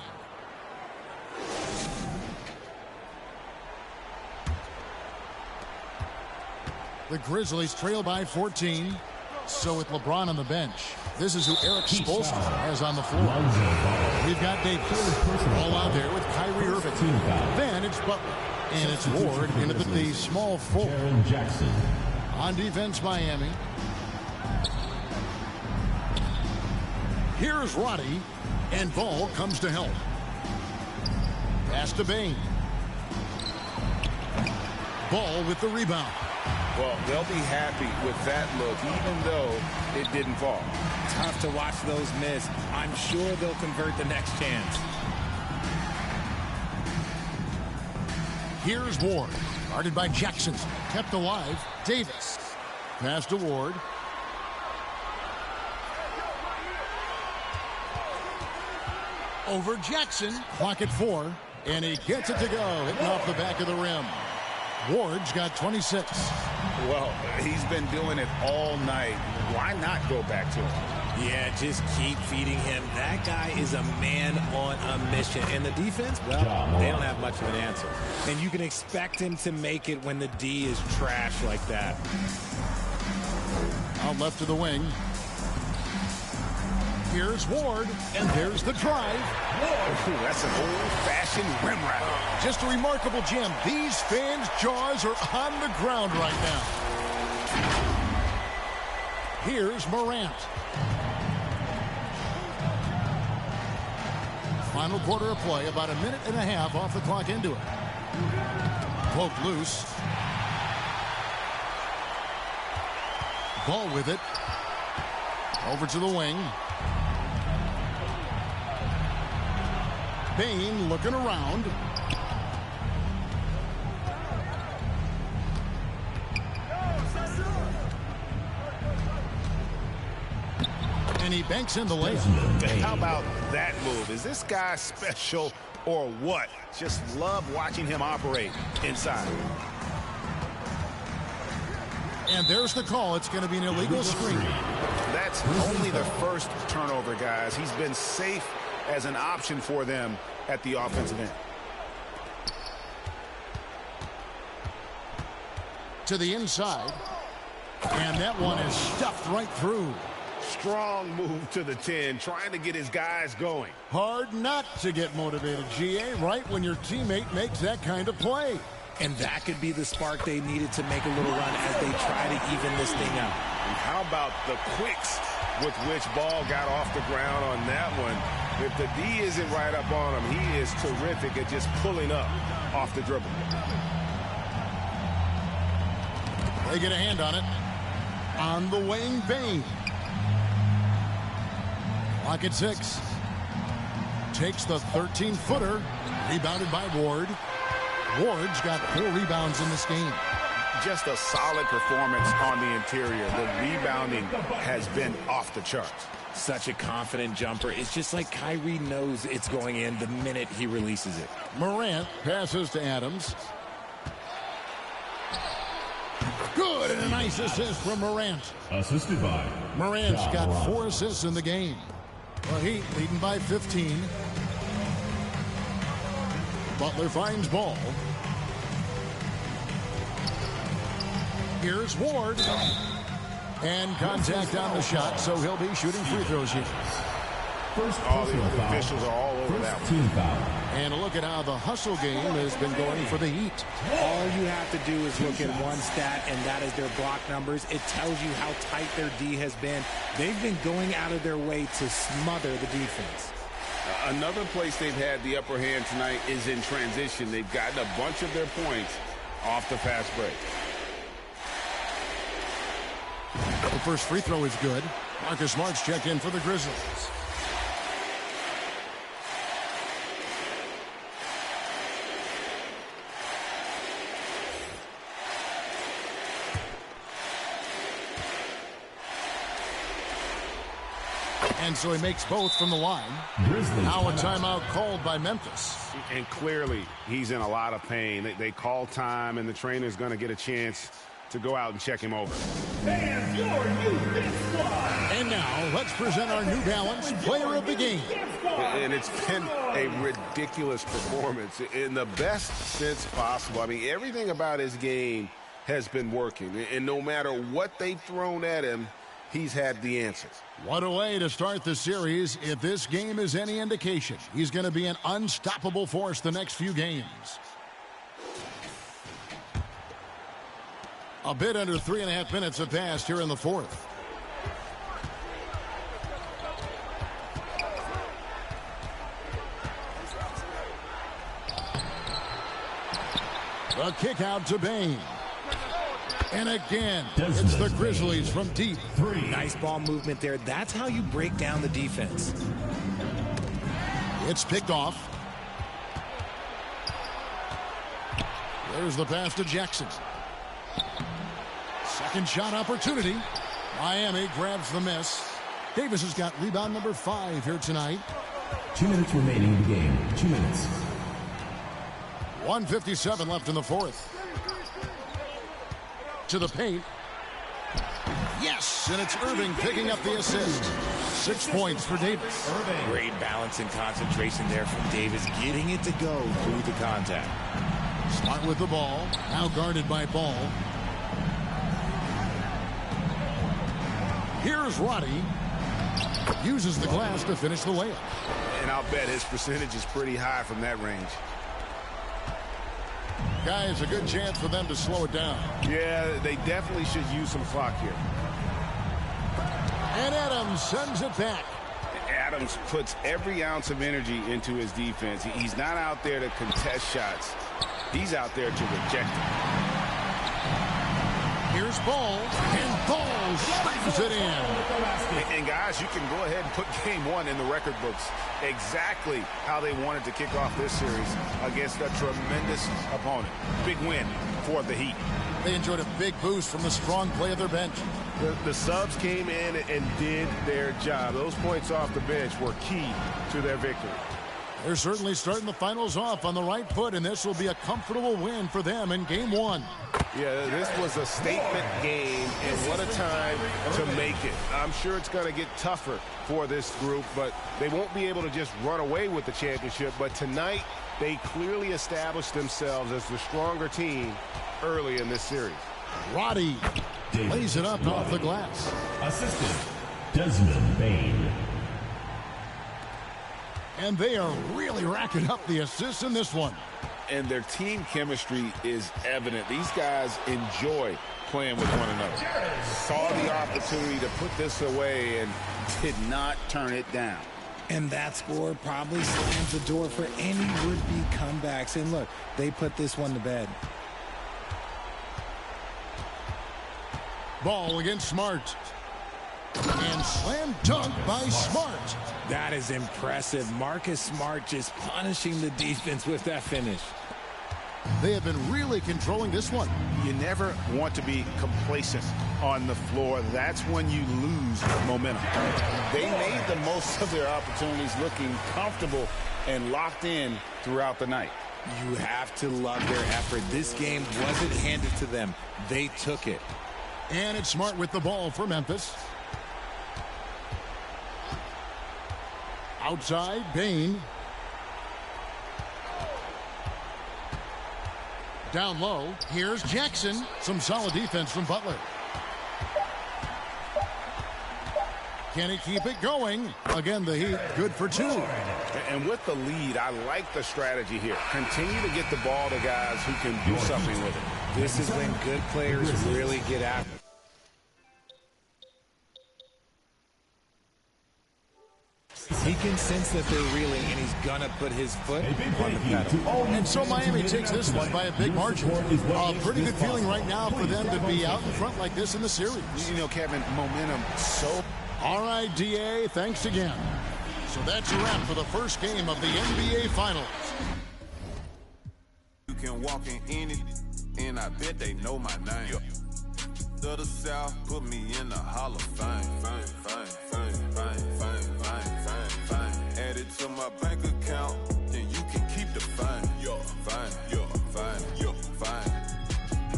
The Grizzlies trail by 14. So with LeBron on the bench, this is who Eric Spoelstra has on the floor. We've got Davis all out there with Kyrie Irving. Then it's Butler. And it's Ward into the small four. On defense, Miami. Here's Roddy, and Ball comes to help. Pass to Bain. Ball with the rebound. Well, they'll be happy with that look, even though it didn't fall. Tough to watch those miss. I'm sure they'll convert the next chance. Here's Ward, guarded by Jackson. Kept alive, Davis. Pass to Ward. Over Jackson. Clock at 4. And he gets it to go. Hitting off the back of the rim. Ward's got 26. Well, he's been doing it all night. Why not go back to him? Yeah, just keep feeding him. That guy is a man on a mission. And the defense, well, they don't have much of an answer. And you can expect him to make it when the D is trash like that. Out left of the wing. Here's Ward, and there's the drive. Whoa, that's an old-fashioned rim wrap. Just a remarkable gem. These fans' jaws are on the ground right now. Here's Morant. Final quarter of play, about a minute and a half off the clock into it. Poke loose. Ball with it. Over to the wing. Bain looking around. And he banks in the layup. How about that move? Is this guy special or what? Just love watching him operate inside. And there's the call. It's going to be an illegal screen. That's only the first turnover, guys. He's been safe as an option for them at the offensive end. To the inside. And that one is stuffed right through. Strong move to the 10, trying to get his guys going. Hard not to get motivated, GA, right when your teammate makes that kind of play. And that could be the spark they needed to make a little run as they try to even this thing out. And how about the quicks with which Ball got off the ground on that one? If the D isn't right up on him, he is terrific at just pulling up off the dribble. They get a hand on it. On the wing, Bain. Clock at 6. Takes the 13-footer. Rebounded by Ward. Ward's got 4 rebounds in this game. Just a solid performance on the interior. The rebounding has been off the charts. Such a confident jumper. It's just like Kyrie knows it's going in the minute he releases it. Morant passes to Adams. Good, and a nice assist from Morant. Assisted by Morant's got 4 assists in the game. The Heat leading by 15. Butler finds Ball. Here's Ward. And contact on the shot, so he'll be shooting free throws here. All the officials are all over that one. And look at how the hustle game has been going for the Heat. All you have to do is look at one stat, and that is their block numbers. It tells you how tight their D has been. They've been going out of their way to smother the defense. Another place they've had the upper hand tonight is in transition. They've gotten a bunch of their points off the fast break. The first free throw is good. Marcus Smart's checked in for the Grizzlies. And so he makes both from the line. Now a timeout called by Memphis. And clearly, he's in a lot of pain. They call time, and the trainer's going to get a chance to go out and check him over. And now, let's present our New Balance Player of the Game. And it's been a ridiculous performance in the best sense possible. I mean, everything about his game has been working. And no matter what they've thrown at him, he's had the answers. What a way to start the series. If this game is any indication, he's going to be an unstoppable force the next few games. A bit under 3.5 minutes have passed here in the fourth. The kick out to Bain. And again, it's the Grizzlies from deep. Nice ball movement there. That's how you break down the defense. It's picked off. There's the pass to Jackson. Second shot opportunity. Miami grabs the miss. Davis has got rebound number 5 here tonight. 2 minutes remaining in the game. 2 minutes. 1:57 left in the fourth. To the paint. Yes, and it's Irving picking up the assist. 6 points for Davis. Great balance and concentration there from Davis, getting it to go through the contact. Smart with the ball. Now guarded by Ball. Here's Roddy. Uses the glass to finish the layup. And I'll bet his percentage is pretty high from that range. Guys, a good chance for them to slow it down. Yeah, they definitely should use some clock here. And Adams sends it back. Adams puts every ounce of energy into his defense. He's not out there to contest shots. He's out there to reject them. Here's Ball, and Ball slams it in. And guys, you can go ahead and put game 1 in the record books. Exactly how they wanted to kick off this series against a tremendous opponent. Big win for the Heat. They enjoyed a big boost from the strong play of their bench. The subs came in and did their job. Those points off the bench were key to their victory. They're certainly starting the finals off on the right foot, and this will be a comfortable win for them in game 1. Yeah, this was a statement game, and what a time to make it. I'm sure it's going to get tougher for this group, but they won't be able to just run away with the championship. But tonight, they clearly established themselves as the stronger team early in this series. Roddy lays it up off the glass. Assistant, Desmond Bain. And they are really racking up the assists in this one. And their team chemistry is evident. These guys enjoy playing with one another. Saw the opportunity to put this away and did not turn it down. And that score probably slams the door for any would-be comebacks. And look, they put this one to bed. Ball against Smart. And slam dunk by Smart. That is impressive. Marcus Smart just punishing the defense with that finish. They have been really controlling this one. You never want to be complacent on the floor. That's when you lose momentum. They made the most of their opportunities, looking comfortable and locked in throughout the night. You have to love their effort. This game wasn't handed to them. They took it. And it's Smart with the ball for Memphis. Outside, Bain. Down low, here's Jackson. Some solid defense from Butler. Can he keep it going? Again, the Heat, good for 2. And with the lead, I like the strategy here. Continue to get the ball to guys who can do something with it. This is when good players really get after. He can sense that they're reeling, and he's going to put his foot on the pedal. And so Miami takes this one by a big margin. A pretty good feeling right now for them to be out in front like this in the series. You know, Kevin, momentum so... All right, DA, thanks again. So that's a wrap for the first game of the NBA Finals. You can walk in it, and I bet they know my name. To the South, put me in the Hall of Fame. Add it to my bank account, then you can keep the fine. Fine.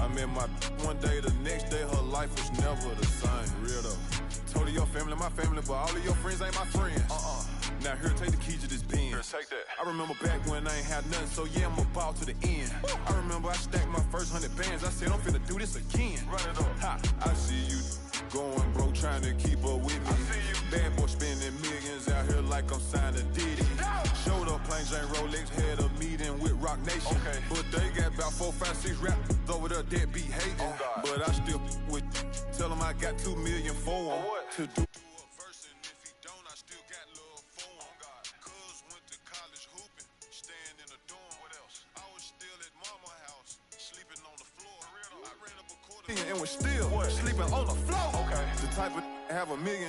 I met my one day, the next day her life was never the same. Real though. Told her your family, my family, but all of your friends ain't my friends. Now here, take the keys to this Benz. Take that. I remember back when I ain't had nothing, so yeah, I'm a ball to the end. I remember I stacked my first 100 bands. I said, I'm finna do this again. Run it up. Ha, I see you going broke, trying to keep up with me. Bad boy spending millions out here like I'm signed to Diddy. Showed up, plain Jane Rolex, had a meeting with Rock Nation. But they got about 4, 5, 6 rappers over there that be hating. But I still with, tell them I got 2 million for them to do. And we're still sleeping on the floor. The type of have a million,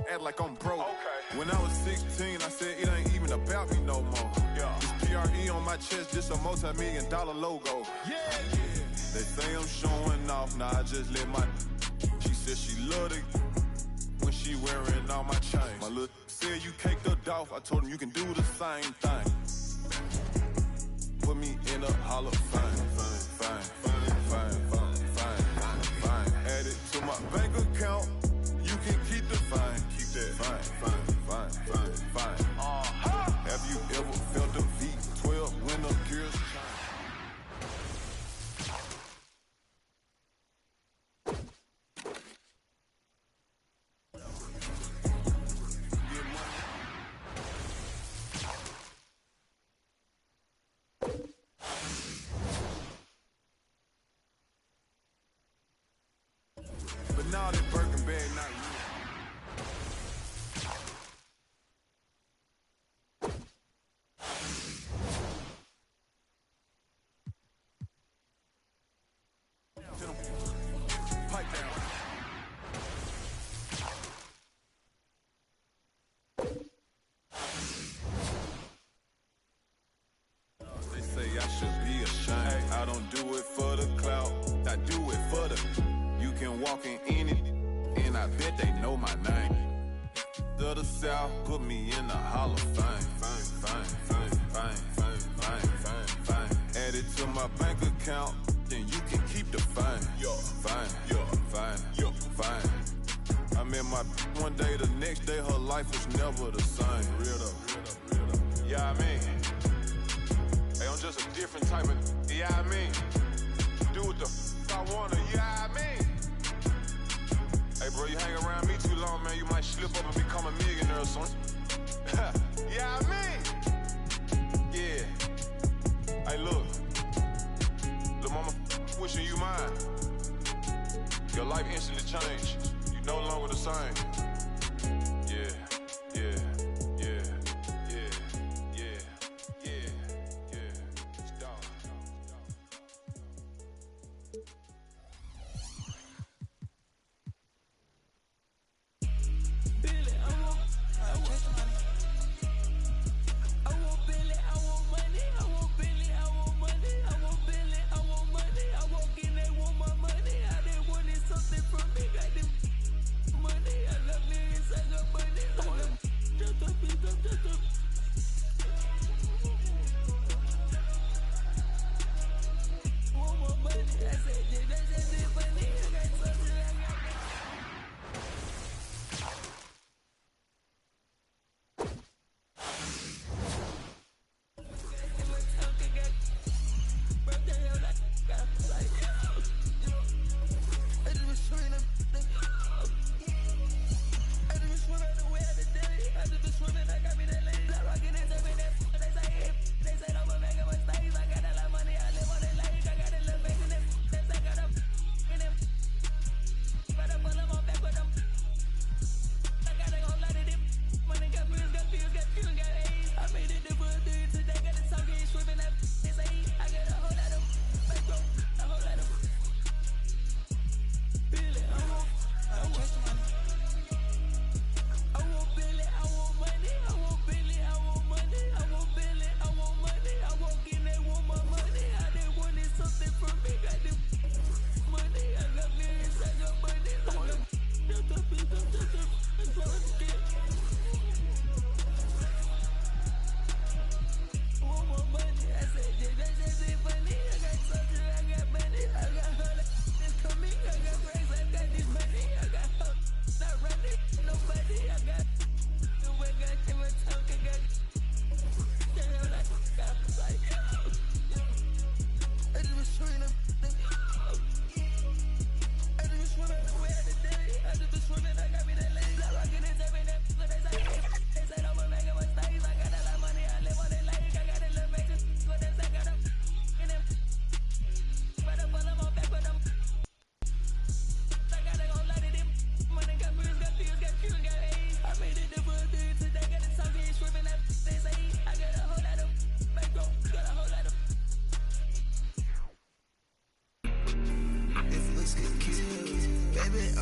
act like I'm broke. When I was 16, I said it ain't even about me no more. This PRE on my chest, just a multi-million-dollar logo. They say I'm showing off, nah, I just let my. She said she loved it when she wearing all my chains. My little said you caked her off, I told him you can do the same thing. Put me in a Hall of Fame. Add it to my bank account. You can keep the fine. Keep that fine. Have you ever felt a V12 when the gears but now that Birkin bag not real. Pipe down. They say I should be ashamed. I don't do it for the clout. I do it for the. You can walk in it, and I bet they know my name. To the South, put me in the Hall of Fame. Add it to my bank account, then you can keep the fine. Fine. I met my one day, the next day her life was never the same. Real though. Yeah, I mean, hey, I'm just a different type of. Yeah, I mean, do what the I wanna. Yeah, I mean. Hey, bro, you hang around me too long, man, you might slip up and become a millionaire or something. Yeah, I mean. Yeah. Hey, look. Lil' mama wishing you mine. Your life instantly changed. You no longer the same. Yeah.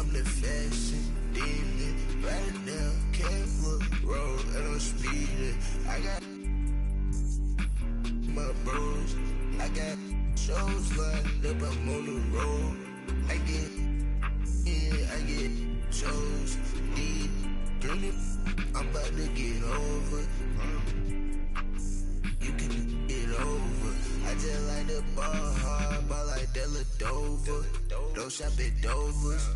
I'm the fashion demon. Right now, camera roll and I'm speeding. I got my bros. I got shows lined up, I'm on the road. I get shows, deep, I'm about to get over. You can get over. I just like the ball hard, ball like Della Dover. Don't shop at Dover's,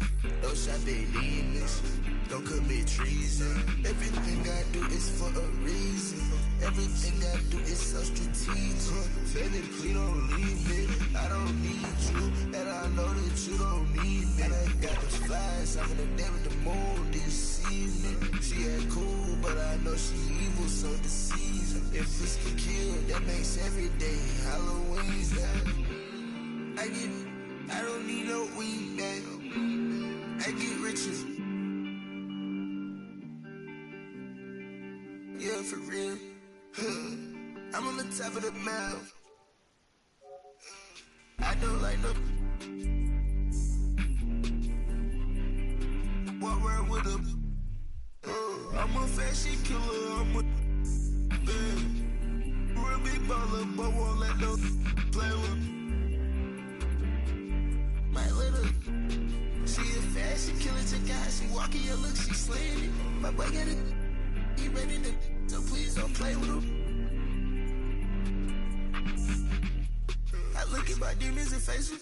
don't shop at Demons. Don't commit treason. Everything I do is for a reason. Everything I do is so strategic. Baby, please don't leave me. I don't need you, and I know that you don't need me. And I got those flies, I'm in the day with the moon this evening. She ain't cool, but I know she evil, so deceiving. If it's the kill, that makes every day Halloween's now. I don't need no weed, man. I get riches. Yeah, for real. I'm on the top of the mountain. I don't like no. Walk around with a. I'm a fashion killer. I'm a. Real big baller, but won't let no play with. My little. She a fashion killer. Check out how she walking your look. She slaying it. My boy got it. He ready to. So please don't play with him. I look at my demons and face them.